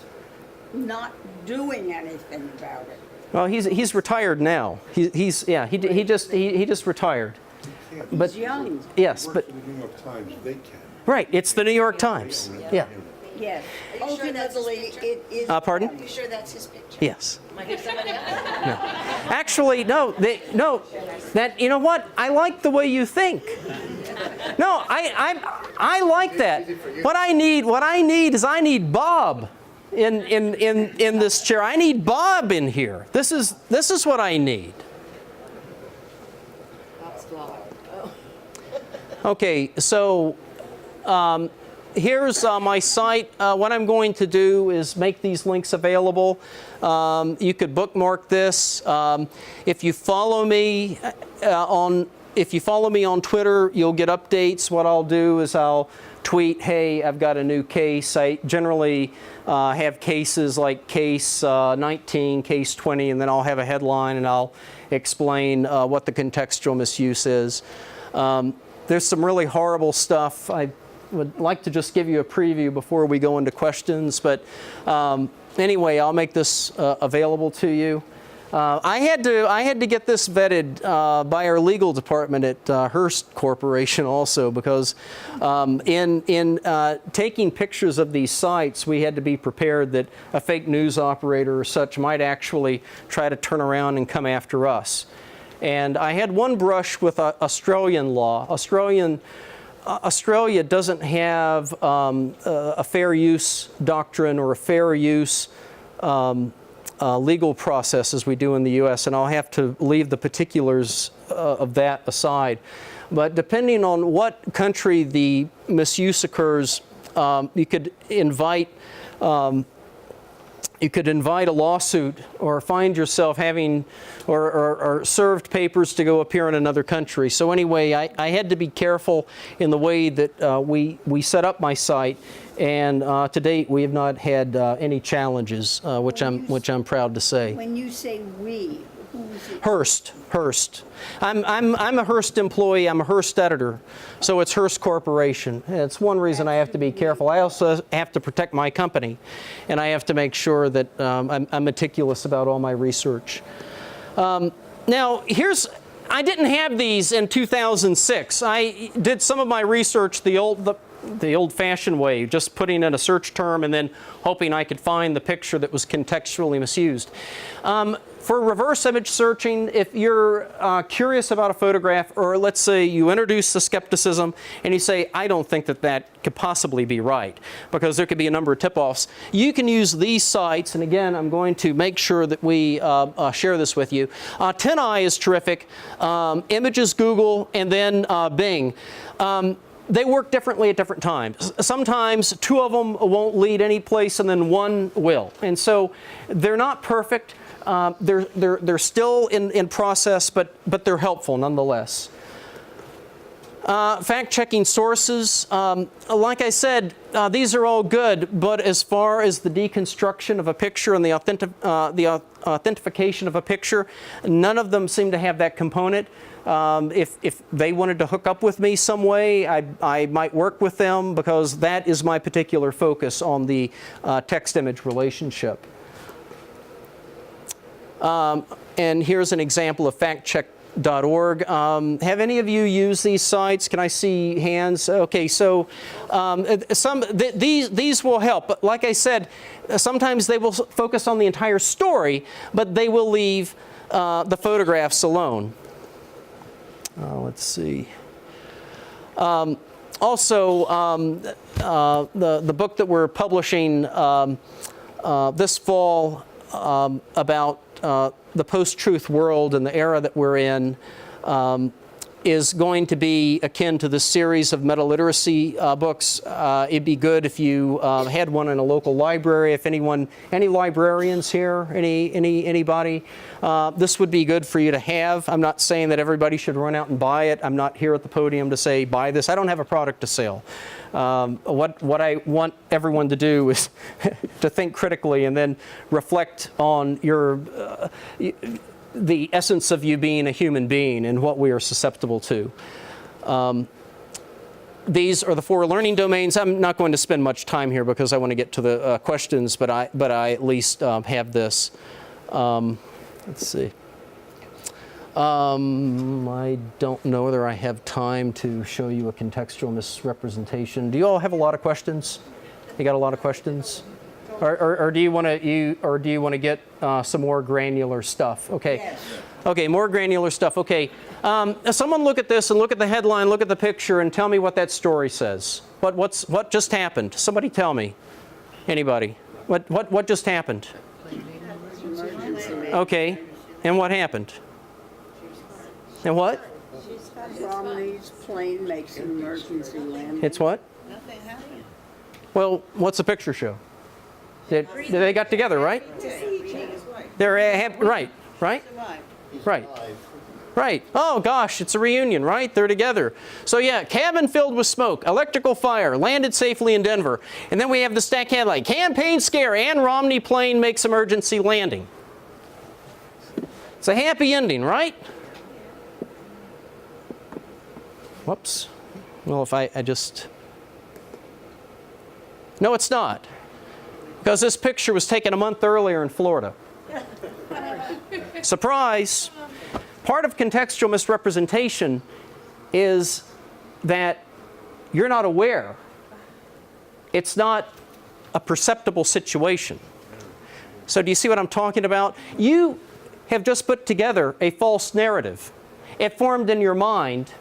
not doing anything about it. Well, he's retired now. He just retired. But He's young. yes, Work but for the New York Times, they can. right. It's the New York Times. Yeah. Yes. Are you sure that's his Ultimately, picture? it is. Pardon? Are you sure that's his picture? Yes. Might be somebody else. Actually, no. That you know what? I like the way you think. No, I like that. What I need is Bob in this chair. I need Bob in here. This is what I need. Okay, so here's my site. What I'm going to do is make these links available. You could bookmark this. If you follow me on Twitter, you'll get updates. What I'll do is I'll tweet, "Hey, I've got a new case." I generally have cases like case 19, case 20, and then I'll have a headline and I'll explain what the contextual misuse is. There's some really horrible stuff. I would like to just give you a preview before we go into questions, but anyway, I'll make this available to you. I had to get this vetted by our legal department at Hearst Corporation also, because in taking pictures of these sites, we had to be prepared that a fake news operator or such might actually try to turn around and come after us. And I had one brush with Australian law. Australia doesn't have a fair use doctrine or a fair use legal process as we do in the U.S., and I'll have to leave the particulars of that aside. But depending on what country the misuse occurs, you could invite a lawsuit or find yourself having or served papers to go appear in another country. So anyway, I had to be careful in the way that we set up my site, and to date we have not had any challenges, which I'm proud to say. When you say we, who's it? Hearst. I'm a Hearst employee. I'm a Hearst editor, so it's Hearst Corporation. It's one reason I have to be careful. I also have to protect my company, and I have to make sure that I'm meticulous about all my research. Now, I didn't have these in 2006. I did some of my research the old-fashioned way, just putting in a search term and then hoping I could find the picture that was contextually misused. For reverse image searching, if you're curious about a photograph, or let's say you introduce the skepticism and you say, I don't think that could possibly be right, because there could be a number of tip-offs, you can use these sites. And again, I'm going to make sure that we share this with you. 10i is terrific. Images, Google, and then Bing. They work differently at different times. Sometimes two of them won't lead any place and then one will. And so they're not perfect. They're still in process, but they're helpful nonetheless. Fact-checking sources, like I said, these are all good, but as far as the deconstruction of a picture and the authentication of a picture, none of them seem to have that component. If they wanted to hook up with me some way, I might work with them, because that is my particular focus on the text-image relationship. And here's an example of factcheck.org. Have any of you used these sites? Can I see hands? Okay, so these will help. But like I said, sometimes they will focus on the entire story, but they will leave the photographs alone. Let's see. Also, the book that we're publishing this fall about the post-truth world and the era that we're in is going to be akin to the series of meta-literacy books. It'd be good if you had one in a local library. If any librarians here, anybody, this would be good for you to have. I'm not saying that everybody should run out and buy it. I'm not here at the podium to say buy this. I don't have a product to sell. What I want everyone to do is to think critically and then reflect on the essence of you being a human being and what we are susceptible to. These are the 4 learning domains. I'm not going to spend much time here because I want to get to the questions, but I at least have this. Let's see. I don't know whether I have time to show you a contextual misrepresentation. Do you all have a lot of questions? You got a lot of questions? Or do you want to get some more granular stuff? Okay. Yes. Okay, more granular stuff. Okay. Someone look at this and look at the headline, look at the picture, and tell me what that story says. What just happened? Somebody tell me. Anybody? What just happened? Okay. And what happened? And what? Romney's plane makes an emergency landing. It's what? Nothing happened. Well, what's the picture show? They got together, right? They're right. Oh gosh, it's a reunion, right? They're together. So yeah, cabin filled with smoke, electrical fire, landed safely in Denver. And then we have the stack headline, campaign scare, Ann Romney plane makes emergency landing. It's a happy ending, right? Whoops. Well, if I just... No, it's not. Because this picture was taken a month earlier in Florida. Surprise! Part of contextual misrepresentation is that you're not aware. It's not a perceptible situation. So do you see what I'm talking about? You have just put together a false narrative. It formed in your mind.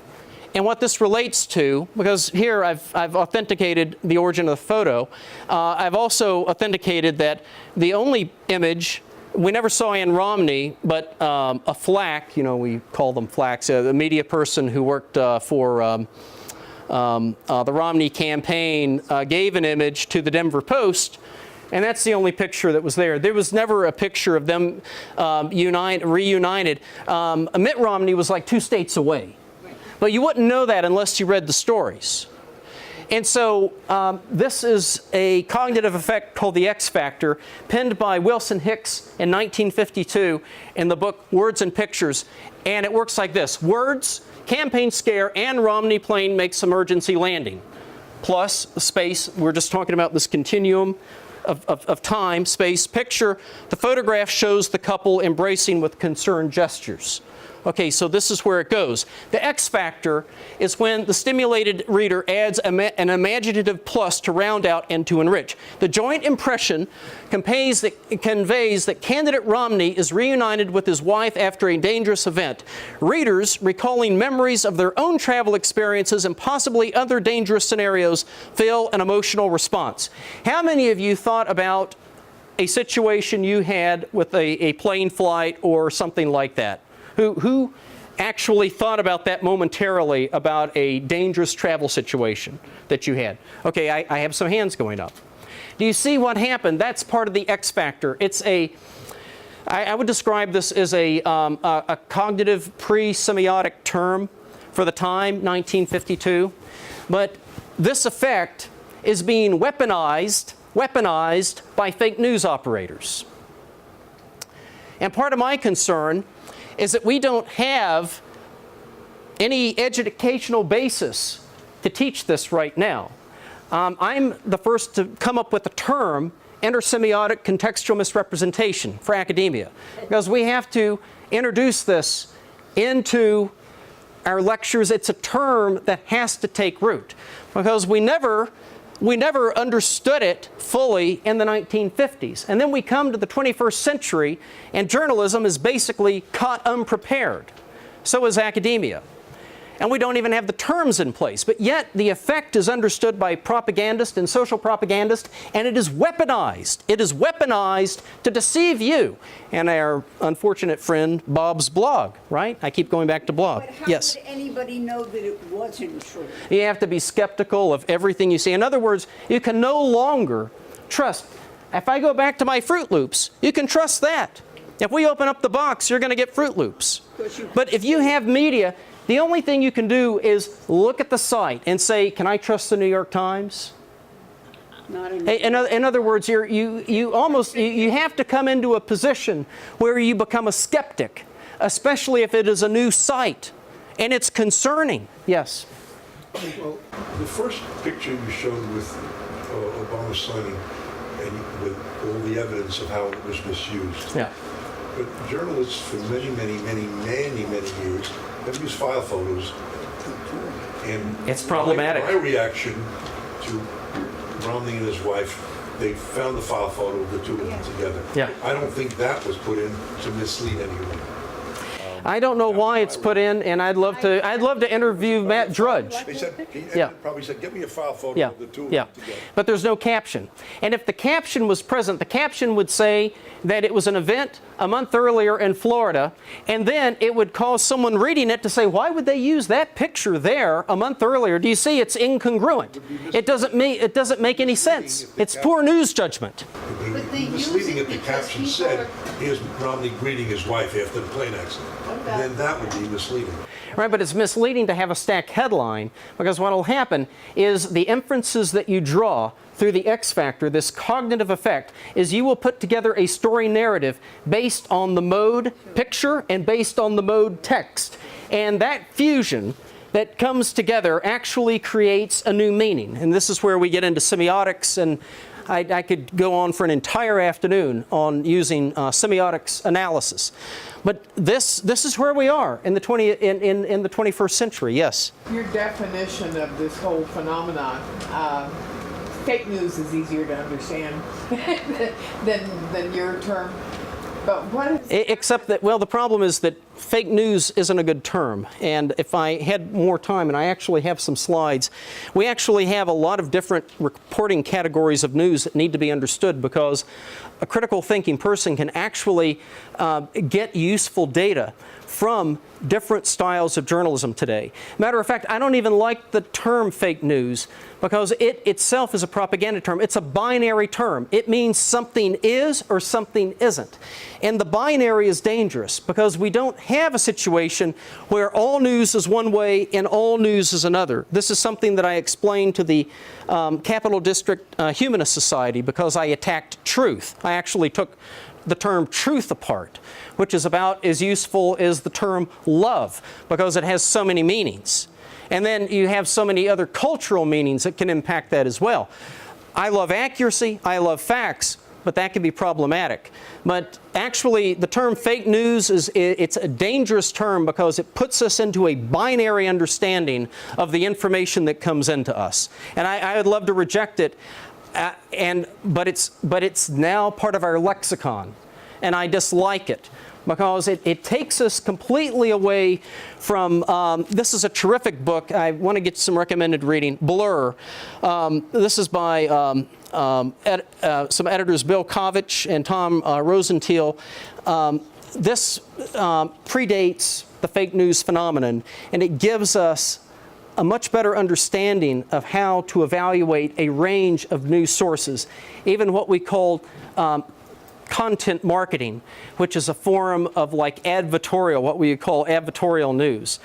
And what this relates to, because here I've authenticated the origin of the photo, I've also authenticated that the only image, we never saw Ann Romney, but a flack, we call them flacks, a media person who worked for the Romney campaign gave an image to the Denver Post, and that's the only picture that was there. There was never a picture of them reunited. Mitt Romney was like 2 states away. But you wouldn't know that unless you read the stories. And so this is a cognitive effect called the X factor, penned by Wilson Hicks in 1952 in the book Words and Pictures. And it works like this. Words, campaign scare, Ann Romney plane makes emergency landing. Plus space, we're just talking about this continuum of time, space, picture. The photograph shows the couple embracing with concerned gestures. Okay, so this is where it goes. The X factor is when the stimulated reader adds an imaginative plus to round out and to enrich. The joint impression conveys that candidate Romney is reunited with his wife after a dangerous event. Readers, recalling memories of their own travel experiences and possibly other dangerous scenarios, feel an emotional response. How many of you thought about a situation you had with a plane flight or something like that? Who actually thought about that momentarily, about a dangerous travel situation that you had? Okay, I have some hands going up. Do you see what happened? That's part of the X factor. It's I would describe this as a cognitive pre-semiotic term for the time, 1952. But this effect is being weaponized by fake news operators. And part of my concern is that we don't have any educational basis to teach this right now. I'm the first to come up with the term semiotic contextual misrepresentation for academia, because we have to introduce this into our lectures. It's a term that has to take root, because we never understood it fully in the 1950s. And then we come to the 21st century, and journalism is basically caught unprepared. So is academia. And we don't even have the terms in place. But yet the effect is understood by propagandists and social propagandists, and it is weaponized. It is weaponized to deceive you and our unfortunate friend Bob's blog, right? I keep going back to blog. But how Yes. would anybody know that it wasn't true? You have to be skeptical of everything you see. In other words, you can no longer trust. If I go back to my Fruit Loops, you can trust that. If we open up the box, you're going to get Fruit Loops. But if you have media, the only thing you can do is look at the site and say, can I trust the New York Times? Not in In other words, you have to come into a position where you become a skeptic, especially if it is a new site and it's concerning. Yes. Well, the first picture you showed with Obama signing and with all the evidence of how it was misused. Yeah. But journalists for many years have used file photos. And It's problematic. My reaction to Romney and his wife, they found the file photo of the two of them together. Yeah. I don't think that was put in to mislead anyone. I don't know why it's put in, and I'd love to interview Matt Drudge. They said, he Yeah. probably said, get me a file photo Yeah, of the two of yeah. them together. But there's no caption. And if the caption was present, the caption would say that it was an event a month earlier in Florida, and then it would cause someone reading it to say, why would they use that picture there a month earlier? Do you see? It's incongruent. It doesn't make any sense. It's poor news judgment. But they misleading if the caption said, here's Romney greeting his wife after the plane accident. Then that would be misleading. Right, but it's misleading to have a stacked headline, because what will happen is the inferences that you draw through the X factor, this cognitive effect, is you will put together a story narrative based on the mode picture and based on the mode text. And that fusion that comes together actually creates a new meaning. And this is where we get into semiotics, and I could go on for an entire afternoon on using semiotics analysis. But this is where we are in the 21st century. Yes. Your definition of this whole phenomenon, fake news is easier to understand than your term. But what is... Except that, well, the problem is that fake news isn't a good term. And if I had more time, and I actually have some slides, we actually have a lot of different reporting categories of news that need to be understood, because a critical thinking person can actually get useful data from different styles of journalism today. Matter of fact, I don't even like the term fake news, because it itself is a propaganda term. It's a binary term. It means something is or something isn't. And the binary is dangerous, because we don't have a situation where all news is one way and all news is another. This is something that I explained to the Capital District Humanist Society, because I attacked truth. I actually took the term truth apart, which is about as useful as the term love, because it has so many meanings. And then you have so many other cultural meanings that can impact that as well. I love accuracy, I love facts, but that can be problematic. But actually, the term fake news it's a dangerous term, because it puts us into a binary understanding of the information that comes into us. And I would love to reject it. But it's now part of our lexicon, and I dislike it, because it takes us completely away from, this is a terrific book. I want to get some recommended reading, Blur. This is by some editors, Bill Kovich and Tom Rosenthal. This predates the fake news phenomenon, and it gives us a much better understanding of how to evaluate a range of news sources, even what we call content marketing, which is a form of like advertorial, what we call advertorial news.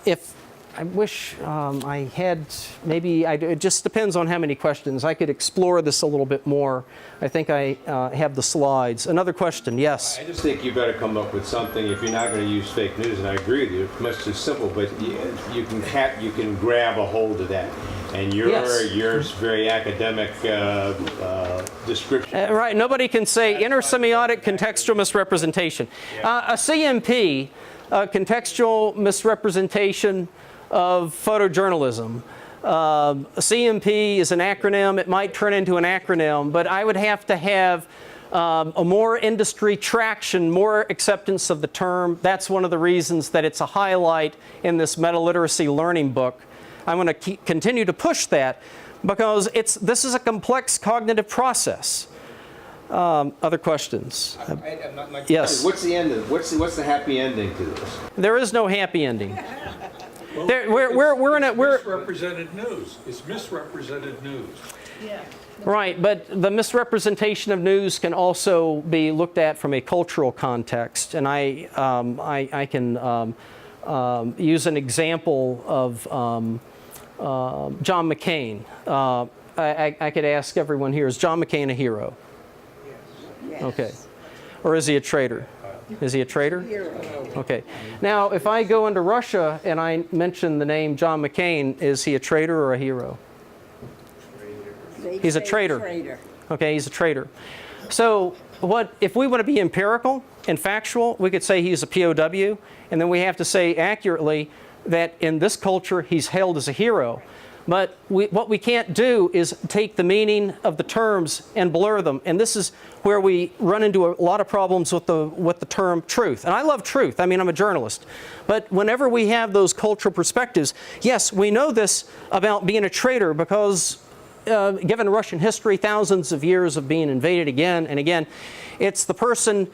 If I wish I had, it just depends on how many questions. I could explore this a little bit more. I think I have the slides. Another question, yes? I just think you better come up with something, if you're not going to use fake news, and I agree with you, it's much too simple, but you can grab a hold of that. And yours very academic description. Right, nobody can say inner semiotic contextual misrepresentation. A CMP, contextual misrepresentation of photojournalism. CMP is an acronym. It might turn into an acronym, but I would have to have a more industry traction, more acceptance of the term. That's one of the reasons that it's a highlight in this meta-literacy learning book. I'm going to continue to push that because this is a complex cognitive process. Other questions? Yes. What's the end of, what's the happy ending to this? There is no happy ending. Well, We're in a misrepresented news. It's misrepresented news. Yeah. right, but the misrepresentation of news can also be looked at from a cultural context, and I can use an example of John McCain. I could ask everyone here: is John McCain a hero? Yes. Okay, or is he a traitor? Is he a traitor? Hero. Okay. Now, if I go into Russia and I mention the name John McCain, is he a traitor or a hero? He's a traitor. Okay, he's a traitor. So if we want to be empirical and factual, we could say he's a POW, and then we have to say accurately that in this culture he's hailed as a hero. But what we can't do is take the meaning of the terms and blur them. And this is where we run into a lot of problems with the term truth. And I love truth. I mean, I'm a journalist. But whenever we have those cultural perspectives, yes, we know this about being a traitor because given Russian history, thousands of years of being invaded again and again, it's the person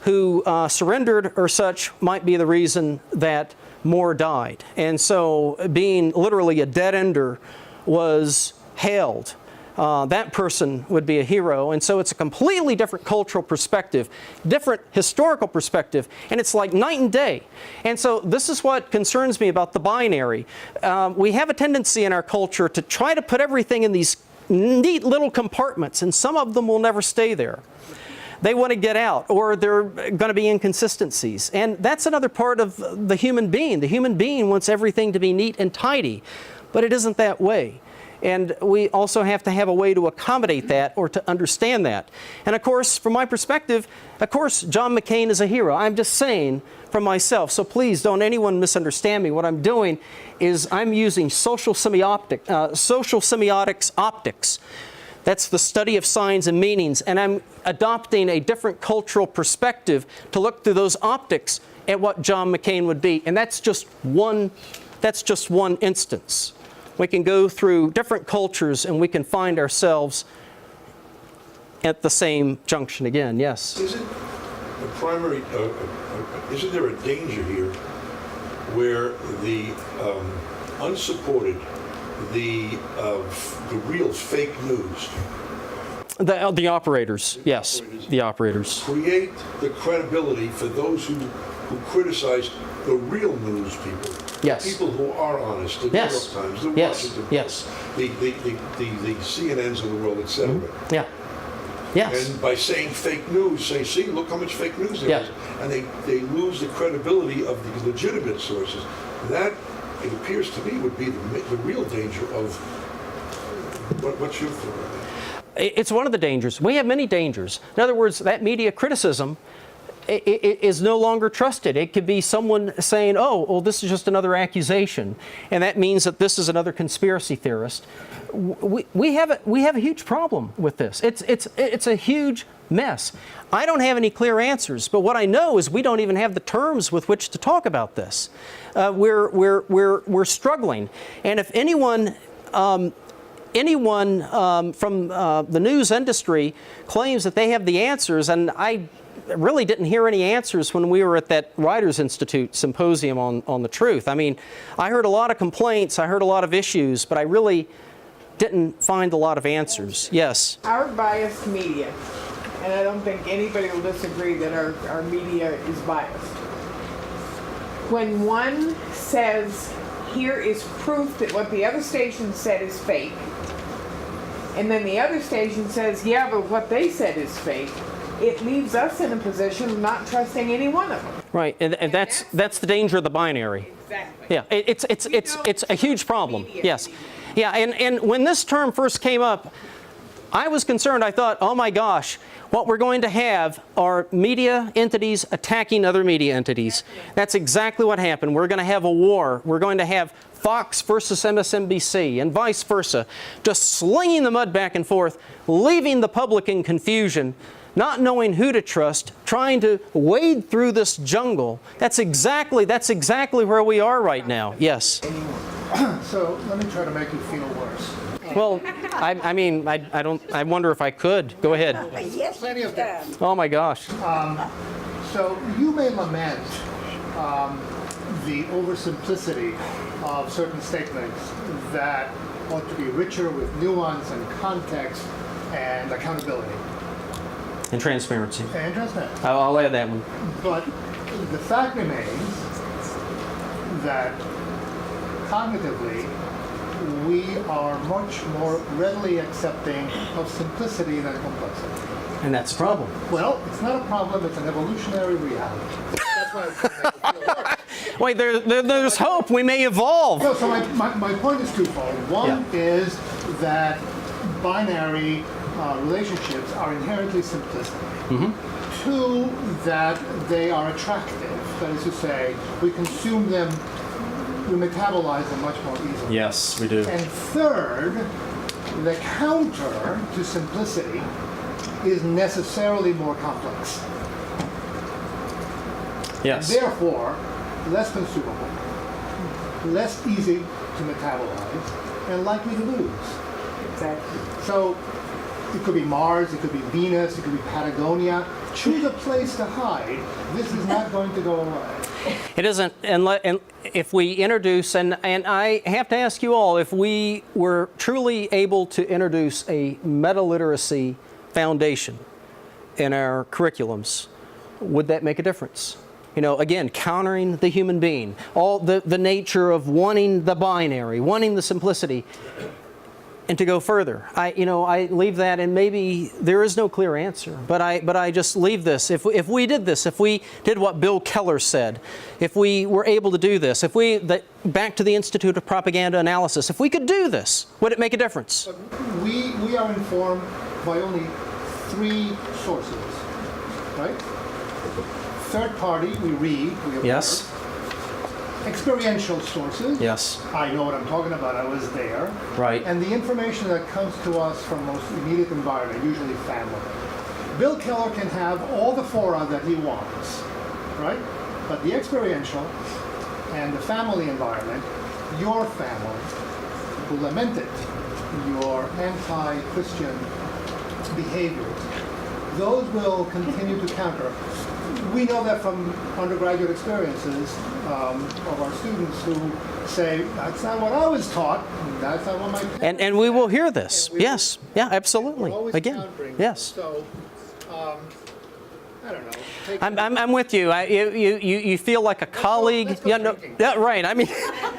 who surrendered or such might be the reason that more died. And so being literally a dead ender was hailed. That person would be a hero. And so it's a completely different cultural perspective, different historical perspective, and it's like night and day. And so this is what concerns me about the binary. We have a tendency in our culture to try to put everything in these neat little compartments, and some of them will never stay there. They want to get out, or there are going to be inconsistencies. And that's another part of the human being. The human being wants everything to be neat and tidy, but it isn't that way. And we also have to have a way to accommodate that or to understand that. And of course, from my perspective, of course, John McCain is a hero. I'm just saying from myself, so please don't anyone misunderstand me. What I'm doing is I'm using social semiotics optics. That's the study of signs and meanings, and I'm adopting a different cultural perspective to look through those optics at what John McCain would be. And that's just one instance. We can go through different cultures and we can find ourselves at the same junction again. Yes? Isn't there a danger here where the unsupported, the real fake news, the operators, yes, the operators create the credibility for those who criticize the real news people, yes, people who are honest, the yes, New York Times, the yes, Washington yes, Post, the CNNs of the world, etc. Mm-hmm. Yeah. Yes. And by saying fake news, say, see, look how much fake news there Yeah. is. And they lose the credibility of the legitimate sources. That, it appears to me, would be the real danger of, what's your thought on that? It's one of the dangers. We have many dangers. In other words, that media criticism is no longer trusted. It could be someone saying, oh, well, this is just another accusation, and that means that this is another conspiracy theorist. We have a huge problem with this. It's a huge mess. I don't have any clear answers, but what I know is we don't even have the terms with which to talk about this. We're struggling, and if anyone from the news industry claims that they have the answers, and I really didn't hear any answers when we were at that Writers Institute symposium on the truth. I mean, I heard a lot of complaints, I heard a lot of issues, but I really didn't find a lot of answers. Yes. Our biased media, and I don't think anybody will disagree that our media is biased. When one says, here is proof that what the other station said is fake, and then the other station says, yeah, but what they said is fake, it leaves us in a position of not trusting any one of them. Right, and that's the danger of the binary. Exactly. Yeah, it's a huge problem. Yes. Yeah, and when this term first came up, I was concerned. I thought, oh my gosh, what we're going to have are media entities attacking other media entities. That's exactly what happened. We're going to have a war. We're going to have Fox versus MSNBC and vice versa, just slinging the mud back and forth, leaving the public in confusion, not knowing who to trust, trying to wade through this jungle. That's exactly where we are right now. Yes. So let me try to make you feel worse. Well, I wonder if I could. Go ahead. Yes, Plenty of can. Oh my gosh. So you may lament the oversimplicity of certain statements that ought to be richer with nuance and context and accountability. And transparency. And transparency. I'll add that one. But the fact remains that cognitively, we are much more readily accepting of simplicity than complexity. And that's the problem. Well, it's not a problem, it's an evolutionary reality. That's why I was trying to make you feel worse. Wait, there's hope. We may evolve. No, so my point is twofold. One is that binary relationships are inherently simplistic. Two, that they are attractive. That is to say, we consume them, we metabolize them much more easily. Yes, we do. And third, the counter to simplicity is necessarily more complex. Yes. Therefore, less consumable, less easy to metabolize, and likely to lose. Exactly. So it could be Mars, it could be Venus, it could be Patagonia. Choose a place to hide. This is not going to go away. It isn't, and if we introduce, and I have to ask you all, if we were truly able to introduce a meta-literacy foundation in our curriculums, would that make a difference? You know, again, countering the human being, all the nature of wanting the binary, wanting the simplicity, and to go further. I leave that, and maybe there is no clear answer, but I just leave this. If we did this, if we did what Bill Keller said, if we were able to do this, back to the Institute of Propaganda Analysis, if we could do this, would it make a difference? We are informed by only 3 sources, right? Third party, we read, we observe. Yes. Experiential sources. Yes. I know what I'm talking about, I was there. Right. And the information that comes to us from most immediate environment, usually family. Bill Keller can have all the fora that he wants, right? But the experiential and the family environment, your family, who lamented your anti-Christian behaviors, those will continue to counter. We know that from undergraduate experiences of our students who say, that's not what I was taught, that's not what my parents And we will said." hear this. And we Yes. Yeah, absolutely. We're always Again. countering. Yes. So, I don't know. Take I'm with you. You feel like a colleague. let's go Yeah, no, drinking. yeah, right. I mean,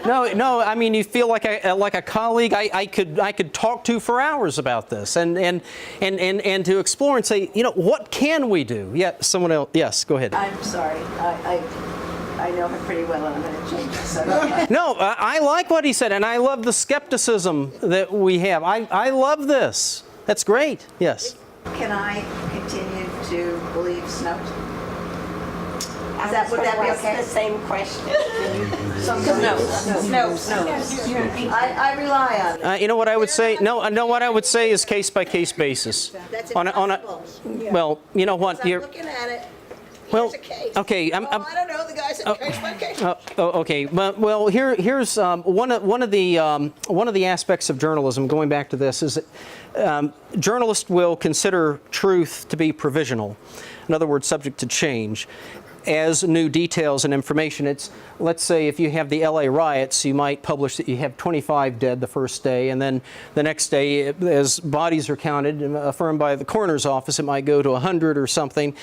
no. I mean, you feel like a colleague I could talk to for hours about this, and to explore and say, what can we do? Yeah, someone else. Yes, go ahead. I'm sorry. I know her pretty well, and I'm going to change it. So No, I like what he said, and I love the skepticism that we have. I love this. That's great. Yes. can I continue to believe Snopes? Would that be okay? The same question. Snopes. I rely on it. You know what I would say? No, what I would say is case by case basis. That's impossible. Well, you know what? I'm looking at it. Well, Here's a case. okay. I don't know. The guy said case by case. Okay. Well, here's one of the aspects of journalism. Going back to this, is that journalists will consider truth to be provisional. In other words, subject to change. as new details and information. It's, let's say if you have the LA riots, you might publish that you have 25 dead the first day, and then the next day, as bodies are counted and affirmed by the coroner's office, it might go to 100 or something,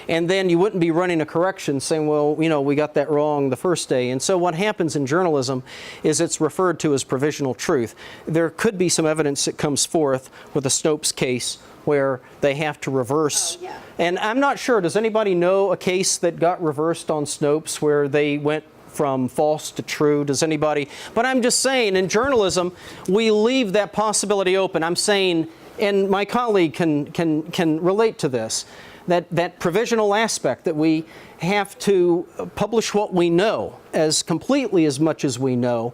and then you wouldn't be running a correction saying, well, you know, we got that wrong the first day. And so what happens in journalism is it's referred to as provisional truth. There could be some evidence that comes forth with a Snopes case where they have to reverse. Oh, yeah. And I'm not sure, does anybody know a case that got reversed on Snopes where they went from false to true? Does anybody? But I'm just saying, in journalism, we leave that possibility open. I'm saying, and my colleague can relate to this, that provisional aspect, that we have to publish what we know as completely as much as we know,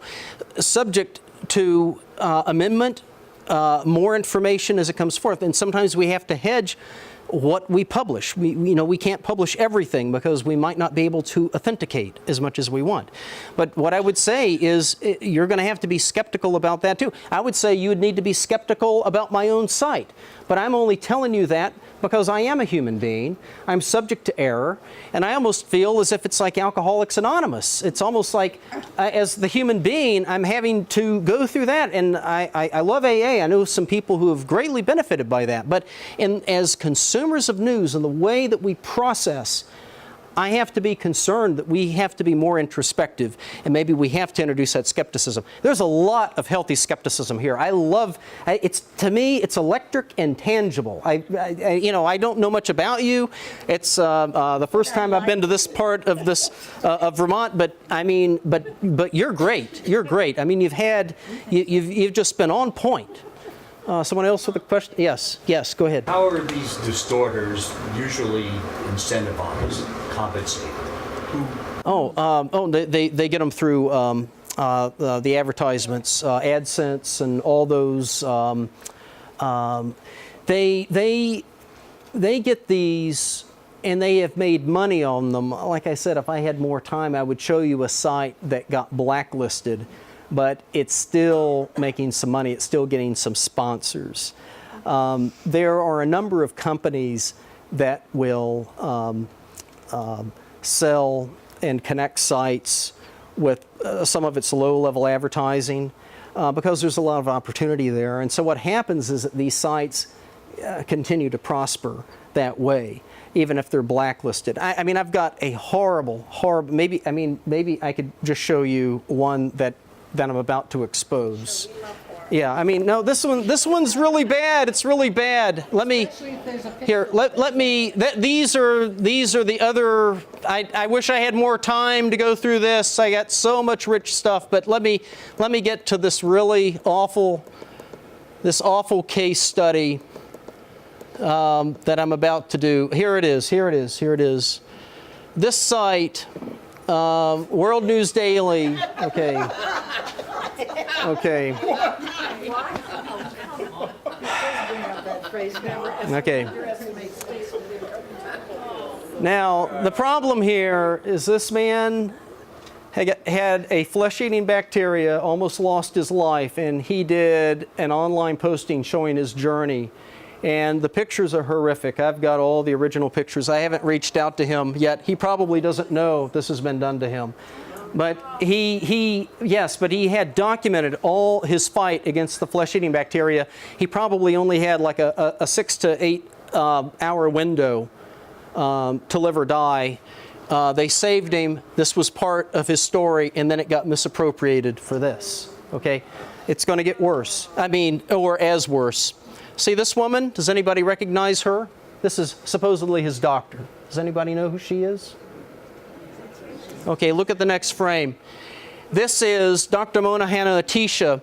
subject to amendment, more information as it comes forth. And sometimes we have to hedge what we publish. We can't publish everything because we might not be able to authenticate as much as we want. But what I would say is you're going to have to be skeptical about that too. I would say you would need to be skeptical about my own site. But I'm only telling you that because I am a human being. I'm subject to error. And I almost feel as if it's like Alcoholics Anonymous. It's almost like, as the human being, I'm having to go through that. And I love AA. I know some people who have greatly benefited by that. But as consumers of news and the way that we process, I have to be concerned that we have to be more introspective, and maybe we have to introduce that skepticism. There's a lot of healthy skepticism here. I love it's, to me, it's electric and tangible. I don't know much about you. It's the first time I've been to this part of this of Vermont, but I mean, but you're great. You're great. I mean, you've just been on point. Someone else with a question? Yes, go ahead. How are these distorters usually incentivized, compensated? They get them through the advertisements, AdSense, and all those. They get these, and they have made money on them. Like I said, if I had more time, I would show you a site that got blacklisted. But it's still making some money. It's still getting some sponsors. There are a number of companies that will sell and connect sites with some of its low-level advertising because there's a lot of opportunity there. And so what happens is that these sites continue to prosper that way, even if they're blacklisted. I mean, I've got a horrible, maybe I could just show you one that I'm about to expose. Yeah, I mean, no, this one's really bad. It's really bad. Let me here. Let me. These are the other. I wish I had more time to go through this. I got so much rich stuff. But let me get to this really awful case study that I'm about to do. Here it is. This site. World News Daily. Okay. Now, the problem here is this man had a flesh-eating bacteria, almost lost his life, and he did an online posting showing his journey. And the pictures are horrific. I've got all the original pictures. I haven't reached out to him yet. He probably doesn't know this has been done to him. But he had documented all his fight against the flesh-eating bacteria. He probably only had like a 6 to 8 hour window to live or die. They saved him. This was part of his story, and then it got misappropriated for this. Okay? It's going to get worse. I mean, or as worse. See this woman? Does anybody recognize her? This is supposedly his doctor. Does anybody know who she is? Okay, look at the next frame. This is Dr. Mona Hanna-Attisha,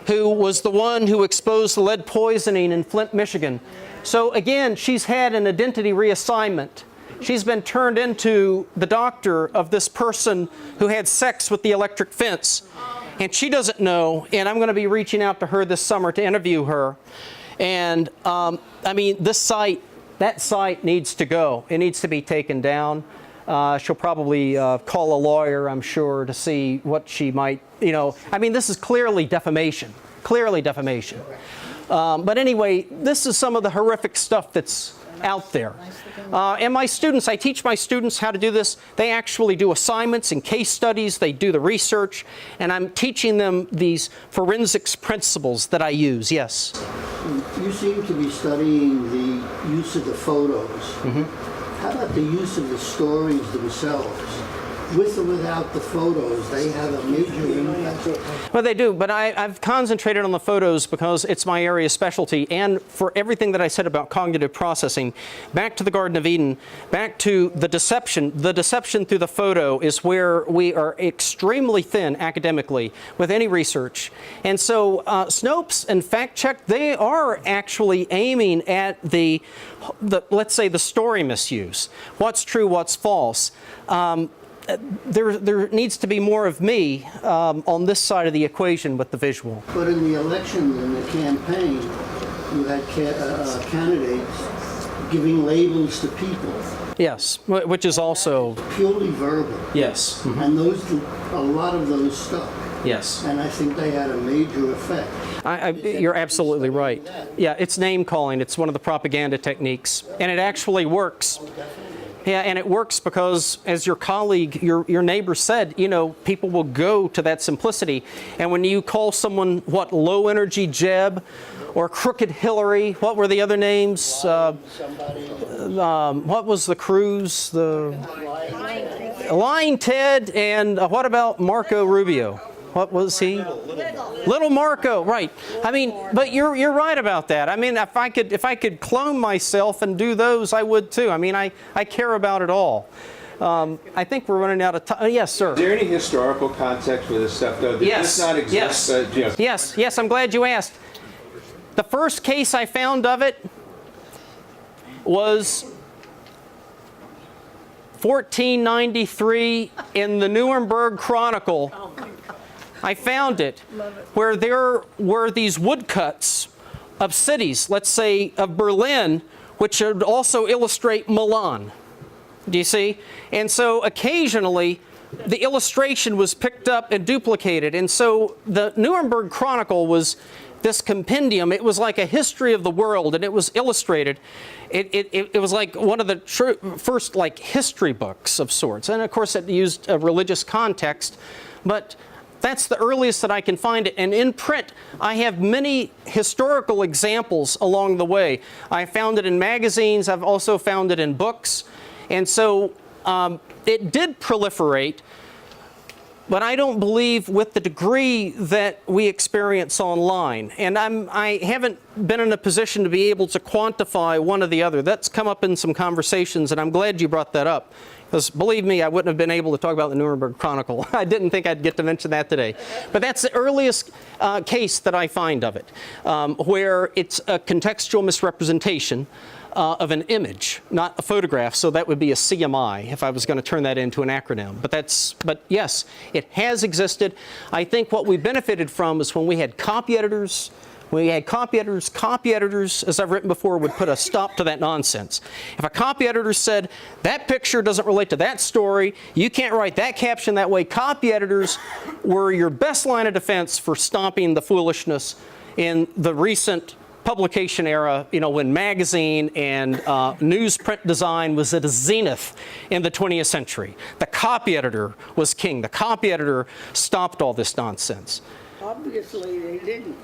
who was the one who exposed the lead poisoning in Flint, Michigan. So again, she's had an identity reassignment. She's been turned into the doctor of this person who had sex with the electric fence. And she doesn't know, and I'm going to be reaching out to her this summer to interview her. And I mean, that site needs to go. It needs to be taken down. She'll probably call a lawyer, I'm sure, to see what she might, I mean, this is clearly defamation. But anyway, this is some of the horrific stuff that's out there. And my students, I teach my students how to do this. They actually do assignments and case studies. They do the research. And I'm teaching them these forensics principles that I use. Yes? You seem to be studying the use of the photos. How about the use of the stories themselves? With or without the photos, they have a major impact. Well, they do, but I've concentrated on the photos because it's my area of specialty, and for everything that I said about cognitive processing, back to the Garden of Eden, back to the deception through the photo is where we are extremely thin academically with any research. And so Snopes and Fact Check, they are actually aiming at the let's say, the story misuse. What's true, what's false. There needs to be more of me on this side of the equation with the visual. But in the election, in the campaign, you had candidates giving labels to people. Yes, which is also Purely verbal. yes. And those, a lot of those stuck. Yes. And I think they had a major effect. You're absolutely right. Yeah, it's name calling. It's one of the propaganda techniques, and it actually works. Yeah, and it works because, as your colleague, your neighbor said, you know, people will go to that simplicity. And when you call someone, what, low energy Jeb or crooked Hillary, what were the other names? What was the Cruz? The Lying Ted, and what about Marco Rubio? What was he? Little Marco, right. I mean, but you're right about that. I mean, if I could clone myself and do those, I would too. I mean, I care about it all. I think we're running out of time. Yes, sir. Is there any historical context for this stuff, though? Does Yes. this not exist? Yes. Yes, I'm glad you asked. The first case I found of it was 1493 in the Nuremberg Chronicle. I found it where there were these woodcuts of cities, let's say of Berlin, which would also illustrate Milan. Do you see? And so occasionally the illustration was picked up and duplicated. And so the Nuremberg Chronicle was this compendium. It was like a history of the world, and it was illustrated. It was like one of the first like history books of sorts. And of course it used a religious context, but that's the earliest that I can find it. And in print, I have many historical examples along the way. I found it in magazines. I've also found it in books. And so it did proliferate, but I don't believe with the degree that we experience online. And I haven't been in a position to be able to quantify one or the other. That's come up in some conversations, and I'm glad you brought that up. Because believe me, I wouldn't have been able to talk about the Nuremberg Chronicle. I didn't think I'd get to mention that today. But that's the earliest case that I find of it, where it's a contextual misrepresentation of an image, not a photograph. So that would be a CMI if I was going to turn that into an acronym. But yes, it has existed. I think what we benefited from is when we had copy editors. When we had copy editors, as I've written before, would put a stop to that nonsense. If a copy editor said, that picture doesn't relate to that story, you can't write that caption that way, copy editors were your best line of defense for stopping the foolishness in the recent publication era, you know, when magazine and newsprint design was at a zenith in the 20th century. The copy editor was king. The copy editor stopped all this nonsense. Obviously, they didn't.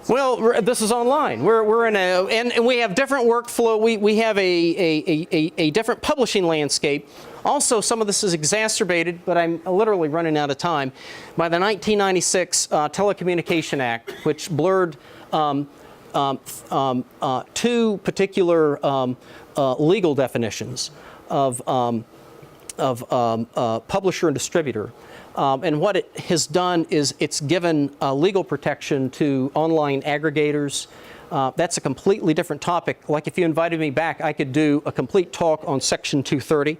Well, this is online. We're in a, and we have different workflow. We have a different publishing landscape. Also, some of this is exacerbated, but I'm literally running out of time, by the 1996 Telecommunication Act, which blurred two particular legal definitions of publisher and distributor. And what it has done is it's given legal protection to online aggregators. That's a completely different topic. Like if you invited me back, I could do a complete talk on Section 230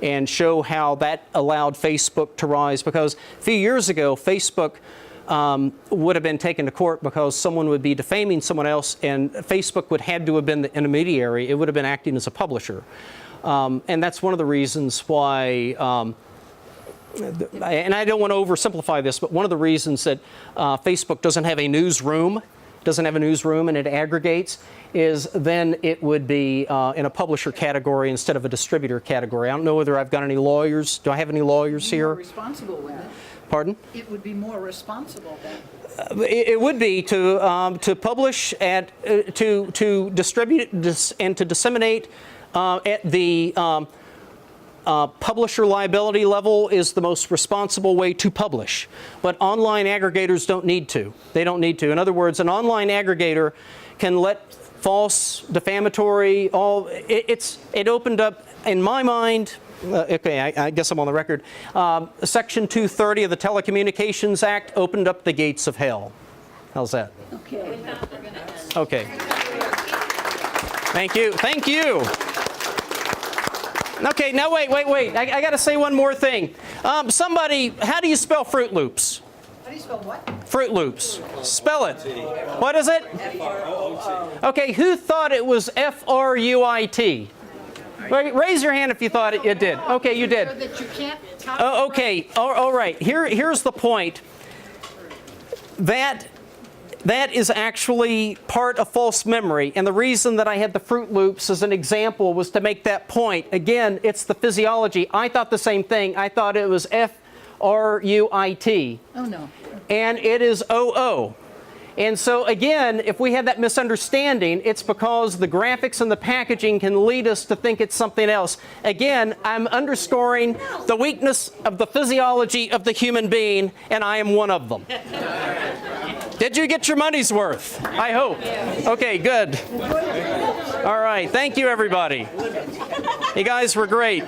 and show how that allowed Facebook to rise. Because a few years ago, Facebook would have been taken to court because someone would be defaming someone else, and Facebook would have to have been the intermediary. It would have been acting as a publisher. And that's one of the reasons why and I don't want to oversimplify this, but one of the reasons that Facebook doesn't have a newsroom, doesn't have a newsroom and it aggregates, is then it would be in a publisher category instead of a distributor category. I don't know whether I've got any lawyers. Do I have any lawyers More here? responsible with it. Pardon? It would be more responsible then. It would be to publish and to distribute and to disseminate at the publisher liability level is the most responsible way to publish. But online aggregators don't need to. They don't need to. In other words, an online aggregator can let false, defamatory, it opened up, in my mind, okay, I guess I'm on the record, Section 230 of the Telecommunications Act opened up the gates of hell. How's that? Okay. Okay. Thank you. Thank you. Okay, now wait. I got to say one more thing. Somebody, how do you spell Fruit Loops? How do you spell what? Fruit Loops. Spell it. What is it? Okay, who thought it was F-R-U-I-T? Raise your hand if you thought it did. Okay, you did. That you can't type Okay, all right. Here's the point. That is actually part of false memory. And the reason that I had the Fruit Loops as an example was to make that point. Again, it's the physiology. I thought the same thing. I thought it was F-R-U-I-T. Oh, no. And it is O-O. And so again, if we have that misunderstanding, it's because the graphics and the packaging can lead us to think it's something else. Again, I'm underscoring the weakness of the physiology of the human being, and I am one of them. Did you get your money's worth? I hope. Okay, good. All right. Thank you, everybody. You guys were great.